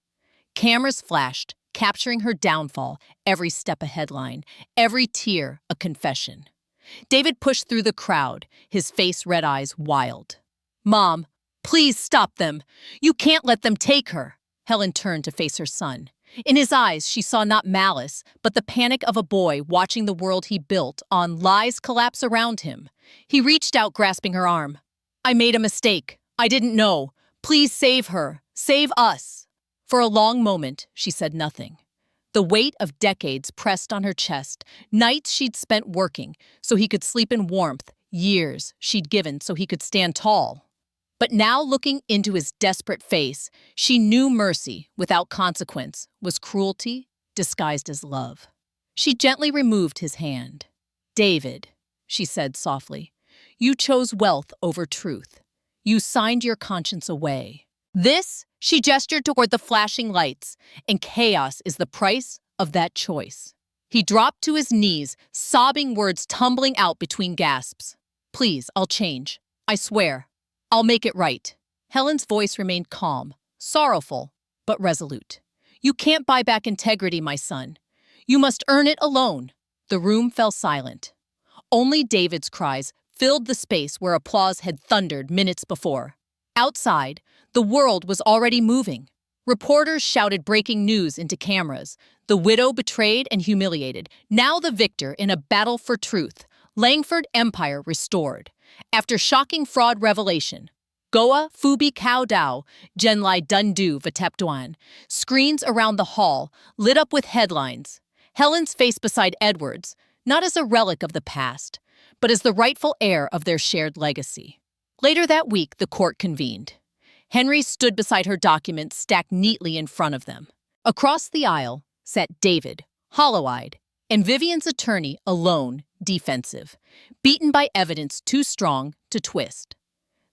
Cameras flashed, capturing her downfall, every step a headline, every tear a confession. David pushed through the crowd, his face red eyes wild. "Mom, please stop them. You can't let them take her." Helen turned to face her son. In his eyes, she saw not malice, but the panic of a boy watching the world he built on lies collapse around him. He reached out, grasping her arm. "I made a mistake. I didn't know. Please save her. Save us." For a long moment, she said nothing. The weight of decades pressed on her chest, nights she'd spent working so he could sleep in warmth, years she'd given so he could stand tall. But now, looking into his desperate face, she knew mercy without consequence was cruelty disguised as love. She gently removed his hand. "David," she said softly, "you chose wealth over truth. You signed your conscience away. This," she gestured toward the flashing lights, "and chaos is the price of that choice." He dropped to his knees, sobbing, words tumbling out between gasps. "Please, I'll change. I swear. I'll make it right." Helen's voice remained calm, sorrowful, but resolute. "You can't buy back integrity, my son. You must earn it alone." The room fell silent. Only David's cries filled the space where applause had thundered minutes before. Outside, the world was already moving. Reporters shouted breaking news into cameras. The widow betrayed and humiliated, now the victor in a battle for truth. Langford Empire restored. After shocking fraud revelation, Goa Phubi Cao Dao, Genlai Dundu Vateptuan, screens around the hall lit up with headlines. Helen's face beside Edward's, not as a relic of the past, but as the rightful heir of their shared legacy. Later that week, the court convened. Henry stood beside her documents stacked neatly in front of them. Across the aisle sat David, hollow-eyed, and Vivian's attorney alone, defensive, beaten by evidence too strong to twist.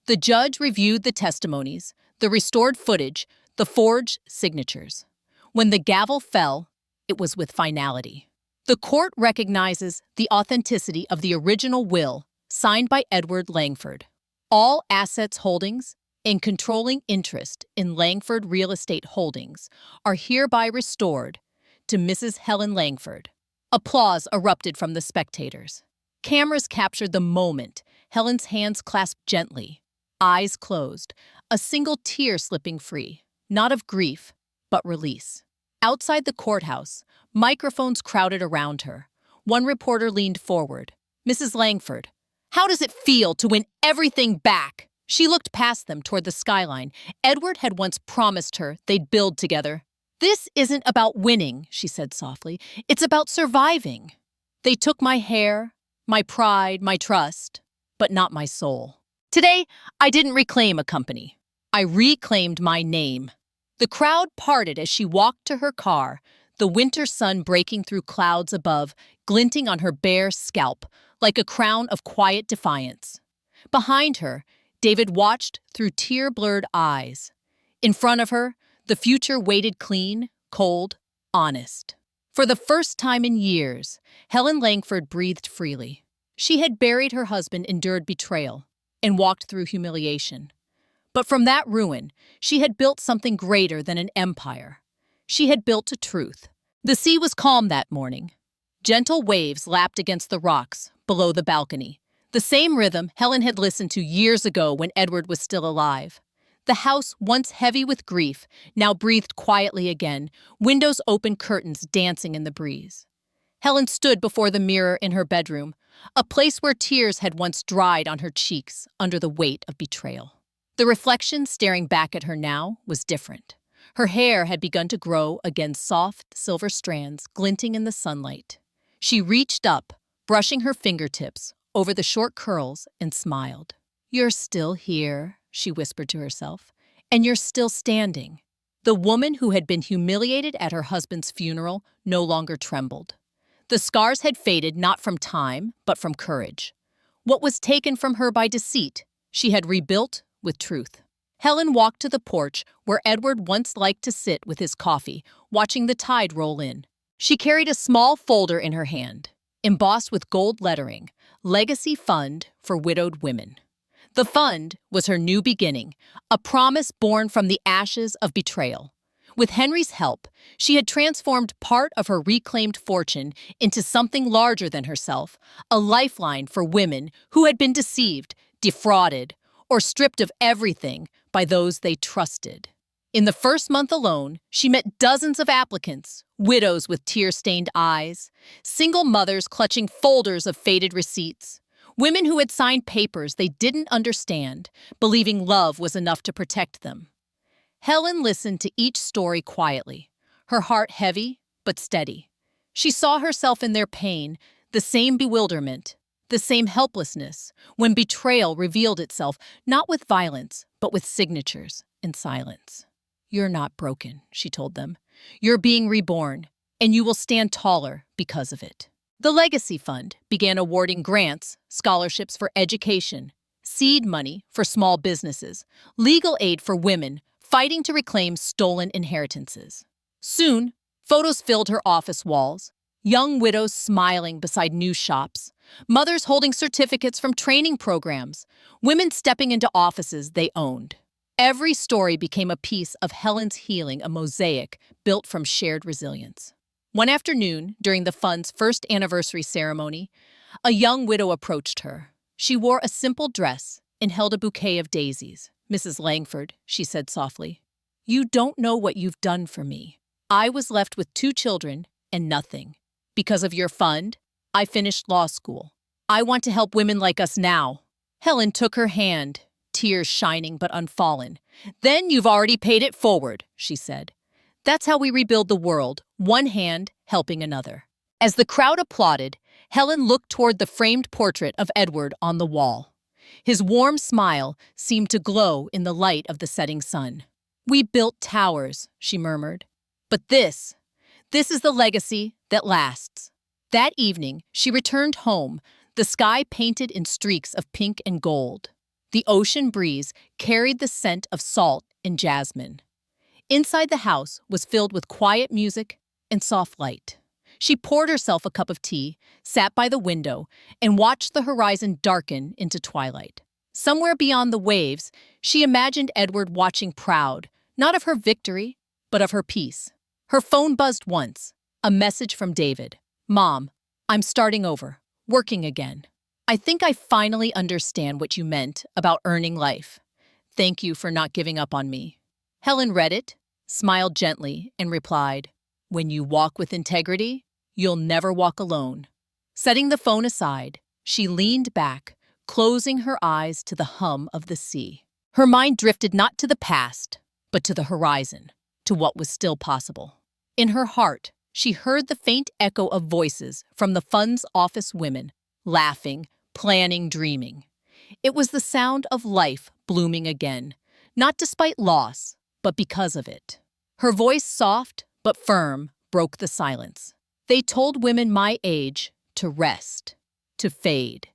The judge reviewed the testimonies, the restored footage, the forged signatures. When the gavel fell, it was with finality. The court recognizes the authenticity of the original will signed by Edward Langford. All assets holdings and controlling interest in Langford Real Estate Holdings are hereby restored to Mrs. Helen Langford. Applause erupted from the spectators. Cameras captured the moment, Helen's hands clasped gently, eyes closed, a single tear slipping free, not of grief, but release. Outside the courthouse, microphones crowded around her. One reporter leaned forward. "Mrs. Langford, how does it feel to win everything back?" She looked past them toward the skyline. Edward had once promised her they'd build together. "This isn't about winning," she said softly. "It's about surviving. They took my hair, my pride, my trust, but not my soul. Today, I didn't reclaim a company. I reclaimed my name." The crowd parted as she walked to her car, the winter sun breaking through clouds above, glinting on her bare scalp like a crown of quiet defiance. Behind her, David watched through tear-blurred eyes. In front of her, the future waited clean, cold, honest. For the first time in years, Helen Langford breathed freely. She had buried her husband, endured betrayal, and walked through humiliation. But from that ruin, she had built something greater than an empire. She had built a truth. The sea was calm that morning. Gentle waves lapped against the rocks below the balcony. The same rhythm Helen had listened to years ago when Edward was still alive. The house, once heavy with grief, now breathed quietly again, windows open, curtains dancing in the breeze. Helen stood before the mirror in her bedroom, a place where tears had once dried on her cheeks under the weight of betrayal. The reflection staring back at her now was different. Her hair had begun to grow again, soft silver strands glinting in the sunlight. She reached up, brushing her fingertips over the short curls, and smiled. "You're still here," she whispered to herself, "and you're still standing." The woman who had been humiliated at her husband's funeral no longer trembled. The scars had faded not from time, but from courage. What was taken from her by deceit, she had rebuilt with truth. Helen walked to the porch where Edward once liked to sit with his coffee, watching the tide roll in. She carried a small folder in her hand, embossed with gold lettering, Legacy Fund for Widowed Women. The fund was her new beginning, a promise born from the ashes of betrayal. With Henry's help, she had transformed part of her reclaimed fortune into something larger than herself, a lifeline for women who had been deceived, defrauded, or stripped of everything by those they trusted. In the first month alone, she met dozens of applicants, widows with tear-stained eyes, single mothers clutching folders of faded receipts, women who had signed papers they didn't understand, believing love was enough to protect them. Helen listened to each story quietly, her heart heavy but steady. She saw herself in their pain, the same bewilderment, the same helplessness, when betrayal revealed itself not with violence, but with signatures and silence. "You're not broken," she told them. "You're being reborn, and you will stand taller because of it." The Legacy Fund began awarding grants, scholarships for education, seed money for small businesses, legal aid for women fighting to reclaim stolen inheritances. Soon, photos filled her office walls, young widows smiling beside new shops, mothers holding certificates from training programs, women stepping into offices they owned. Every story became a piece of Helen's healing, a mosaic built from shared resilience. One afternoon, during the fund's first anniversary ceremony, a young widow approached her. She wore a simple dress and held a bouquet of daisies. "Mrs. Langford," she said softly, "you don't know what you've done for me. I was left with 2 children and nothing. Because of your fund, I finished law school. I want to help women like us now." Helen took her hand, tears shining but unfallen. "Then you've already paid it forward," she said. "That's how we rebuild the world, one hand helping another." As the crowd applauded, Helen looked toward the framed portrait of Edward on the wall. His warm smile seemed to glow in the light of the setting sun. "We built towers," she murmured. "But this is the legacy that lasts." That evening, she returned home, the sky painted in streaks of pink and gold. The ocean breeze carried the scent of salt and jasmine. Inside the house was filled with quiet music and soft light. She poured herself a cup of tea, sat by the window, and watched the horizon darken into twilight. Somewhere beyond the waves, she imagined Edward watching proud, not of her victory, but of her peace. Her phone buzzed once, a message from David. "Mom, I'm starting over, working again. I think I finally understand what you meant about earning life. Thank you for not giving up on me." Helen read it, smiled gently, and replied, "When you walk with integrity, you'll never walk alone." Setting the phone aside, she leaned back, closing her eyes to the hum of the sea. Her mind drifted not to the past, but to the horizon, to what was still possible. In her heart, she heard the faint echo of voices from the fund's office women, laughing, planning, dreaming. It was the sound of life blooming again, not despite loss, but because of it. Her voice, soft but firm, broke the silence. They told women my age to rest, to fade,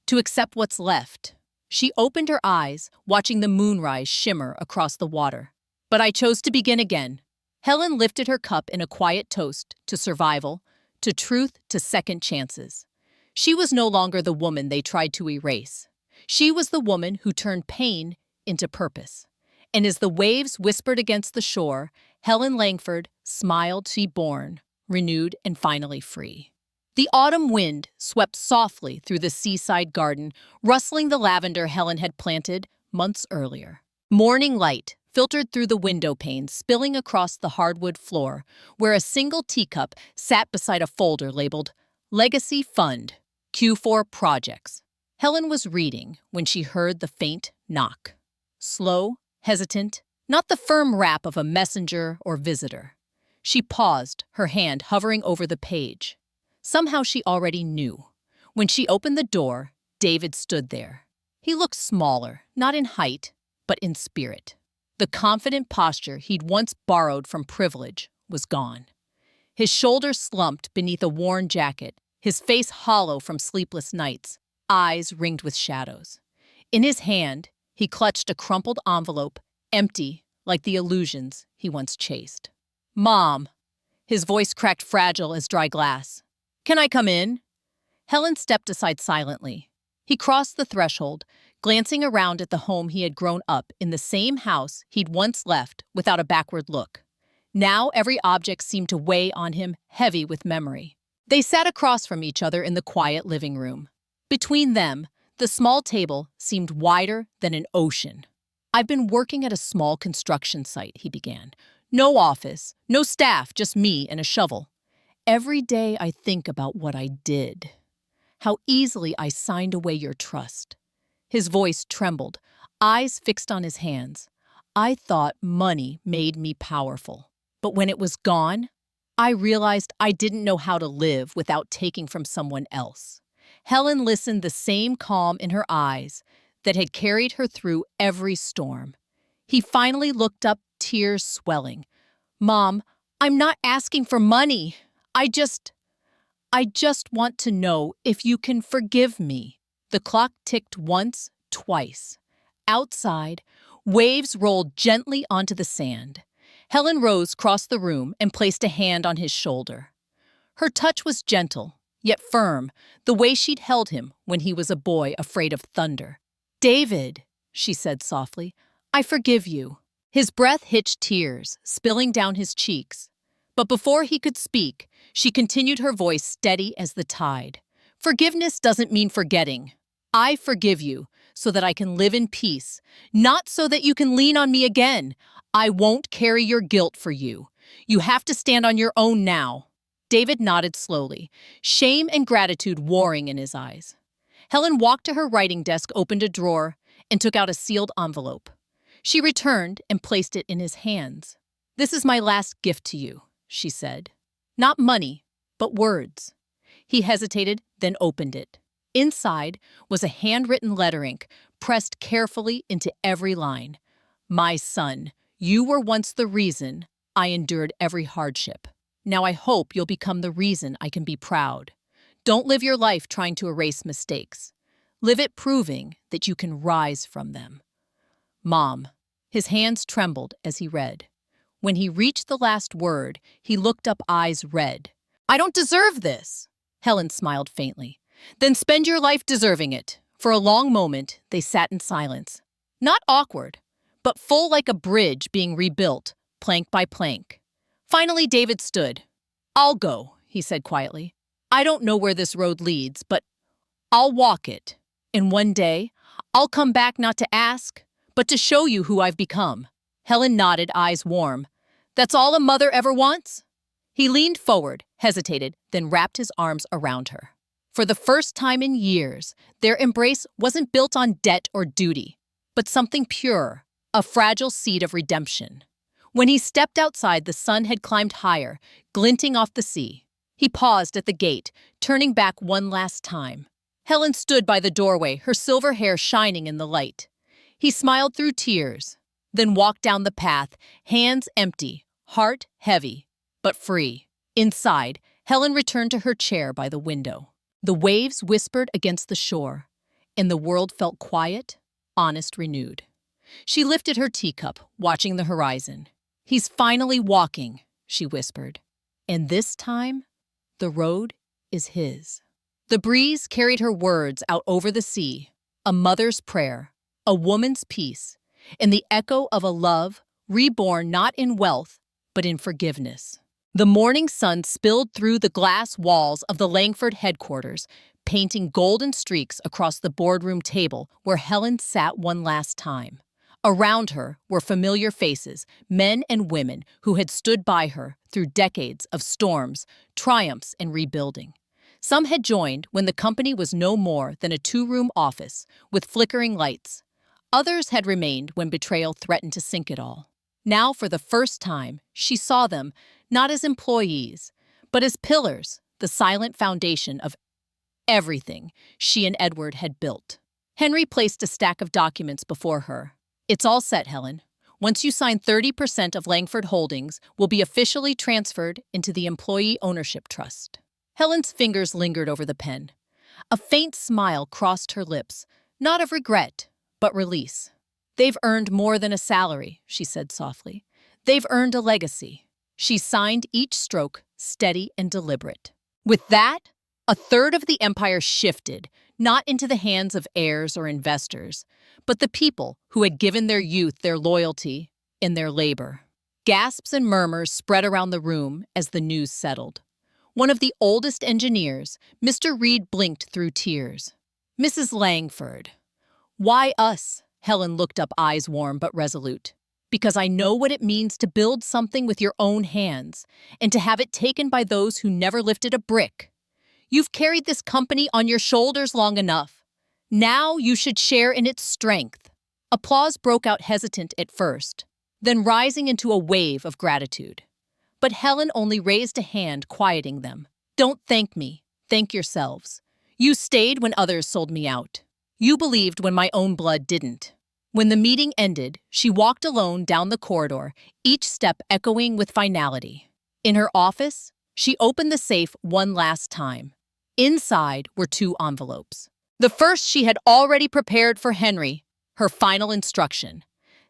to accept what's left. She opened her eyes, watching the moonrise shimmer across the water. "But I chose to begin again." Helen lifted her cup in a quiet toast to survival, to truth, to second chances. She was no longer the woman they tried to erase. She was the woman who turned pain into purpose. And as the waves whispered against the shore, Helen Langford smiled to be born, renewed and finally free. The autumn wind swept softly through the seaside garden, rustling the lavender Helen had planted months earlier. Morning light filtered through the window panes, spilling across the hardwood floor, where a single teacup sat beside a folder labeled Legacy Fund, Q4 Projects. Helen was reading when she heard the faint knock. Slow, hesitant, not the firm rap of a messenger or visitor. She paused, her hand hovering over the page. Somehow she already knew. When she opened the door, David stood there. He looked smaller, not in height, but in spirit. The confident posture he'd once borrowed from privilege was gone. His shoulders slumped beneath a worn jacket, his face hollow from sleepless nights, eyes ringed with shadows. In his hand, he clutched a crumpled envelope, empty like the illusions he once chased. "Mom," his voice cracked fragile as dry glass. "Can I come in?" Helen stepped aside silently. He crossed the threshold, glancing around at the home he had grown up in, the same house he'd once left without a backward look. Now every object seemed to weigh on him, heavy with memory. They sat across from each other in the quiet living room. Between them, the small table seemed wider than an ocean. "I've been working at a small construction site," he began. "No office, no staff, just me and a shovel. Every day I think about what I did. How easily I signed away your trust." His voice trembled, eyes fixed on his hands. "I thought money made me powerful. But when it was gone, I realized I didn't know how to live without taking from someone else." Helen listened, the same calm in her eyes that had carried her through every storm. He finally looked up, tears swelling. "Mom, I'm not asking for money. I just want to know if you can forgive me." The clock ticked once, twice. Outside, waves rolled gently onto the sand. Helen rose, crossed the room, and placed a hand on his shoulder. Her touch was gentle, yet firm, the way she'd held him when he was a boy afraid of thunder. "David," she said softly, "I forgive you." His breath hitched tears, spilling down his cheeks. But before he could speak, she continued, her voice steady as the tide. "Forgiveness doesn't mean forgetting. I forgive you so that I can live in peace, not so that you can lean on me again. I won't carry your guilt for you. You have to stand on your own now." David nodded slowly, shame and gratitude warring in his eyes. Helen walked to her writing desk, opened a drawer, and took out a sealed envelope. She returned and placed it in his hands. "This is my last gift to you," she said. "Not money, but words." He hesitated, then opened it. Inside was a handwritten letter, ink pressed carefully into every line. "My son, you were once the reason I endured every hardship. Now I hope you'll become the reason I can be proud. Don't live your life trying to erase mistakes. Live it proving that you can rise from them. Mom." His hands trembled as he read. When he reached the last word, he looked up, eyes red. "I don't deserve this." Helen smiled faintly. "Then spend your life deserving it." For a long moment, they sat in silence. Not awkward, but full, like a bridge being rebuilt, plank by plank. Finally, David stood. "I'll go," he said quietly. "I don't know where this road leads, but I'll walk it. And one day, I'll come back not to ask, but to show you who I've become." Helen nodded, eyes warm. "That's all a mother ever wants?" He leaned forward, hesitated, then wrapped his arms around her. For the first time in years, their embrace wasn't built on debt or duty, but something pure, a fragile seed of redemption. When he stepped outside, the sun had climbed higher, glinting off the sea. He paused at the gate, turning back one last time. Helen stood by the doorway, her silver hair shining in the light. He smiled through tears, then walked down the path, hands empty, heart heavy, but free. Inside, Helen returned to her chair by the window. The waves whispered against the shore, and the world felt quiet, honest, renewed. She lifted her teacup, watching the horizon. "He's finally walking," she whispered. "And this time, the road is his." The breeze carried her words out over the sea, a mother's prayer, a woman's peace, and the echo of a love reborn not in wealth, but in forgiveness. The morning sun spilled through the glass walls of the Langford headquarters, painting golden streaks across the boardroom table where Helen sat one last time. Around her were familiar faces, men and women who had stood by her through decades of storms, triumphs, and rebuilding. Some had joined when the company was no more than a two-room office with flickering lights. Others had remained when betrayal threatened to sink it all. Now, for the first time, she saw them not as employees, but as pillars, the silent foundation of everything she and Edward had built. Henry placed a stack of documents before her. "It's all set, Helen. Once you sign, 30% of Langford Holdings will be officially transferred into the Employee Ownership Trust." Helen's fingers lingered over the pen. A faint smile crossed her lips, not of regret, but release. "They've earned more than a salary," she said softly. "They've earned a legacy." She signed each stroke, steady and deliberate. With that, a third of the empire shifted, not into the hands of heirs or investors, but the people who had given their youth, their loyalty, and their labor. Gasps and murmurs spread around the room as the news settled. One of the oldest engineers, Mr. Reed, blinked through tears. Mrs. Langford. Why us? Helen looked up, eyes warm but resolute. Because I know what it means to build something with your own hands and to have it taken by those who never lifted a brick. You've carried this company on your shoulders long enough. Now you should share in its strength. Applause broke out, hesitant at first, then rising into a wave of gratitude. But Helen only raised a hand, quieting them. Don't thank me. Thank yourselves. You stayed when others sold me out. You believed when my own blood didn't. When the meeting ended, she walked alone down the corridor, each step echoing with finality. In her office, she opened the safe one last time. Inside were 2 envelopes. The first she had already prepared for Henry, her final instruction.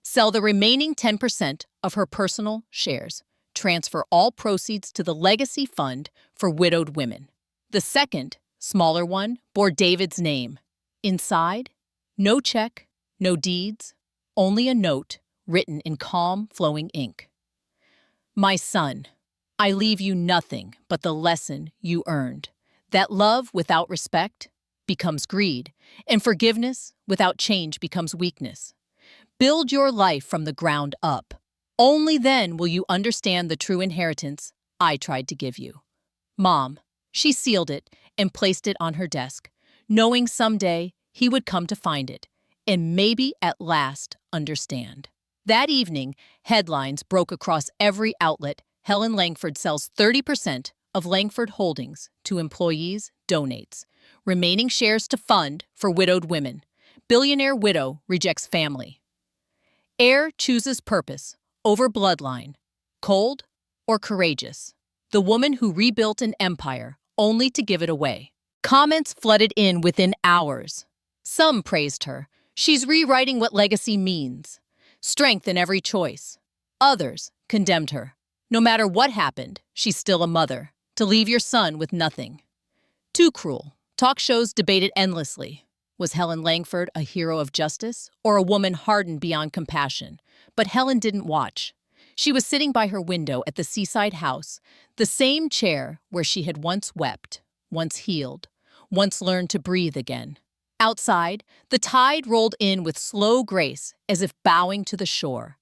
Sell the remaining 10% of her personal shares. Transfer all proceeds to the legacy fund for widowed women. The second, smaller one, bore David's name. Inside, no check, no deeds, only a note written in calm, flowing ink. My son, I leave you nothing but the lesson you earned, that love without respect becomes greed, and forgiveness without change becomes weakness. Build your life from the ground up. Only then will you understand the true inheritance I tried to give you. Mom. She sealed it and placed it on her desk, knowing someday he would come to find it, and maybe at last understand. That evening, headlines broke across every outlet. Helen Langford sells 30% of Langford Holdings to employees, donates. Remaining shares to fund for widowed women. Billionaire widow rejects family. Heir chooses purpose over bloodline. Cold or courageous? The woman who rebuilt an empire only to give it away. Comments flooded in within hours. Some praised her. She's rewriting what legacy means. Strength in every choice. Others condemned her. No matter what happened, she's still a mother. To leave your son with nothing. Too cruel. Talk shows debated endlessly. Was Helen Langford a hero of justice or a woman hardened beyond compassion? But Helen didn't watch. She was sitting by her window at the seaside house, the same chair where she had once wept, once healed, once learned to breathe again. Outside, the tide rolled in with slow grace as if bowing to the shore.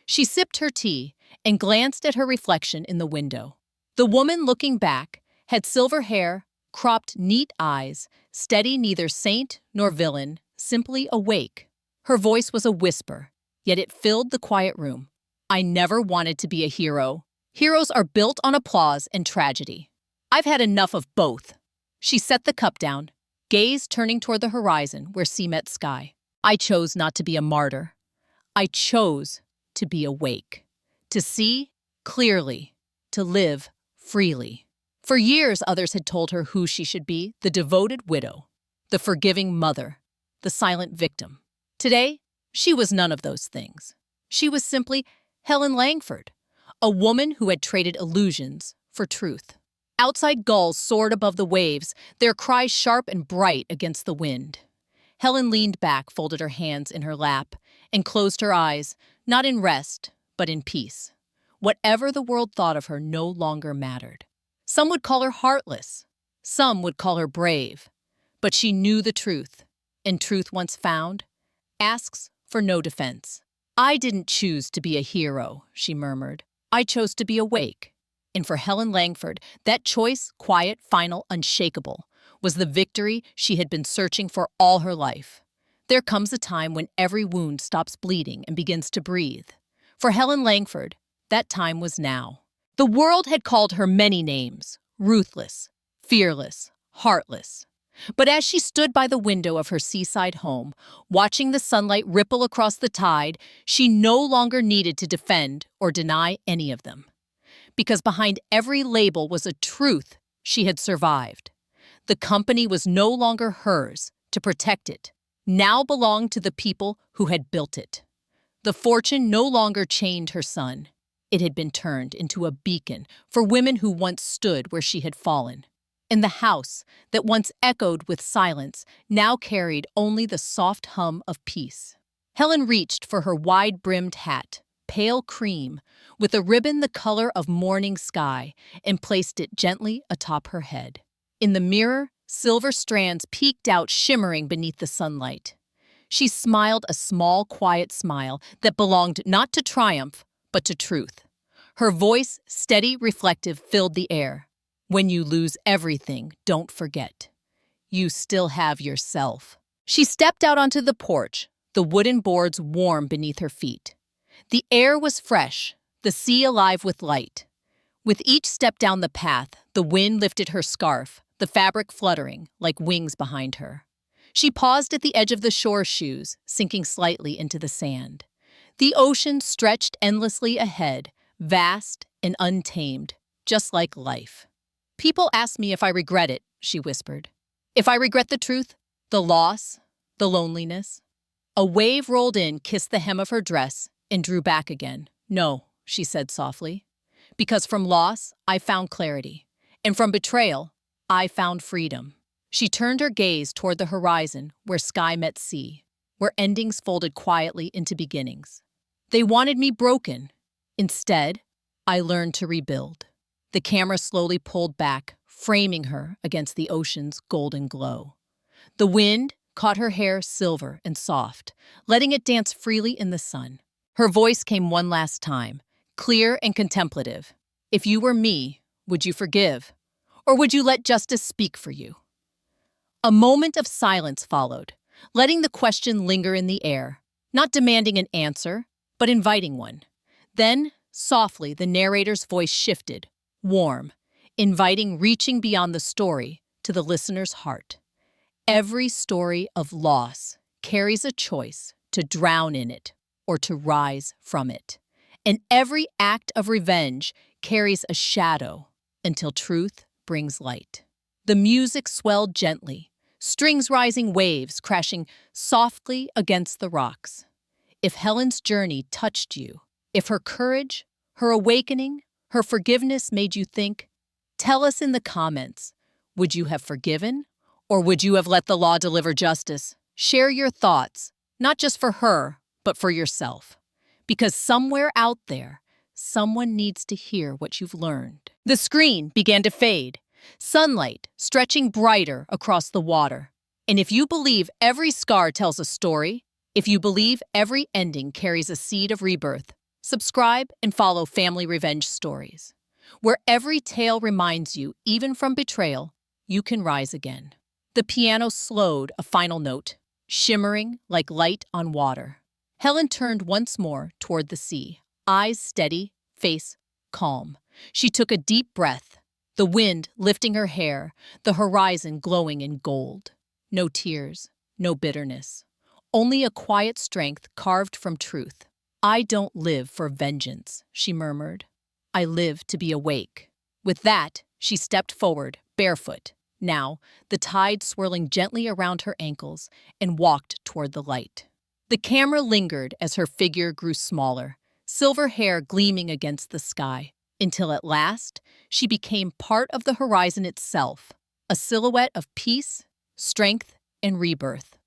She sipped her tea and glanced at her reflection in the window. The woman looking back had silver hair, cropped neat eyes, steady, neither saint nor villain, simply awake. Her voice was a whisper, yet it filled the quiet room. I never wanted to be a hero. Heroes are built on applause and tragedy. I've had enough of both. She set the cup down, gaze turning toward the horizon where sea met sky. I chose not to be a martyr. I chose to be awake, to see clearly, to live freely. For years, others had told her who she should be, the devoted widow, the forgiving mother, the silent victim. Today, she was none of those things. She was simply Helen Langford, a woman who had traded illusions for truth. Outside, gulls soared above the waves, their cries sharp and bright against the wind. Helen leaned back, folded her hands in her lap, and closed her eyes, not in rest, but in peace. Whatever the world thought of her no longer mattered. Some would call her heartless. Some would call her brave. But she knew the truth, and truth once found asks for no defense. I didn't choose to be a hero, she murmured. I chose to be awake. And for Helen Langford, that choice, quiet, final, unshakable, was the victory she had been searching for all her life. There comes a time when every wound stops bleeding and begins to breathe. For Helen Langford, that time was now. The world had called her many names: ruthless, fearless, heartless. But as she stood by the window of her seaside home, watching the sunlight ripple across the tide, she no longer needed to defend or deny any of them. Because behind every label was a truth she had survived. The company was no longer hers to protect it, now belonged to the people who had built it. The fortune no longer chained her son. It had been turned into a beacon for women who once stood where she had fallen. And the house that once echoed with silence now carried only the soft hum of peace. Helen reached for her wide-brimmed hat, pale cream, with a ribbon the color of morning sky, and placed it gently atop her head. In the mirror, silver strands peeked out, shimmering beneath the sunlight. She smiled a small, quiet smile that belonged not to triumph, but to truth. Her voice, steady, reflective, filled the air. When you lose everything, don't forget. You still have yourself. She stepped out onto the porch, the wooden boards warm beneath her feet. The air was fresh, the sea alive with light. With each step down the path, the wind lifted her scarf, the fabric fluttering like wings behind her. She paused at the edge of the shore shoes, sinking slightly into the sand. The ocean stretched endlessly ahead, vast and untamed, just like life. People ask me if I regret it, she whispered. If I regret the truth, the loss, the loneliness. A wave rolled in, kissed the hem of her dress, and drew back again. No, she said softly. Because from loss, I found clarity. And from betrayal, I found freedom. She turned her gaze toward the horizon, where sky met sea, where endings folded quietly into beginnings. They wanted me broken. Instead, I learned to rebuild. The camera slowly pulled back, framing her against the ocean's golden glow. The wind caught her hair silver and soft, letting it dance freely in the sun. Her voice came one last time, clear and contemplative. If you were me, would you forgive? Or would you let justice speak for you? A moment of silence followed, letting the question linger in the air, not demanding an answer, but inviting one. Then, softly, the narrator's voice shifted, warm, inviting, reaching beyond the story to the listener's heart. Every story of loss carries a choice to drown in it or to rise from it. And every act of revenge carries a shadow until truth brings light. The music swelled gently, strings rising, waves crashing softly against the rocks. If Helen's journey touched you, if her courage, her awakening, her forgiveness made you think, tell us in the comments. Would you have forgiven? Or would you have let the law deliver justice? Share your thoughts, not just for her, but for yourself. Because somewhere out there, someone needs to hear what you've learned. The screen began to fade, sunlight stretching brighter across the water. And if you believe every scar tells a story, if you believe every ending carries a seed of rebirth, subscribe and follow Family Revenge Stories, where every tale reminds you, even from betrayal, you can rise again. The piano slowed a final note, shimmering like light on water. Helen turned once more toward the sea, eyes steady, face calm. She took a deep breath, the wind lifting her hair, the horizon glowing in gold. No tears, no bitterness, only a quiet strength carved from truth. I don't live for vengeance, she murmured. I live to be awake. With that, she stepped forward, barefoot, now, the tide swirling gently around her ankles, and walked toward the light. The camera lingered as her figure grew smaller, silver hair gleaming against the sky, until at last she became part of the horizon itself, a silhouette of peace, strength, and rebirth.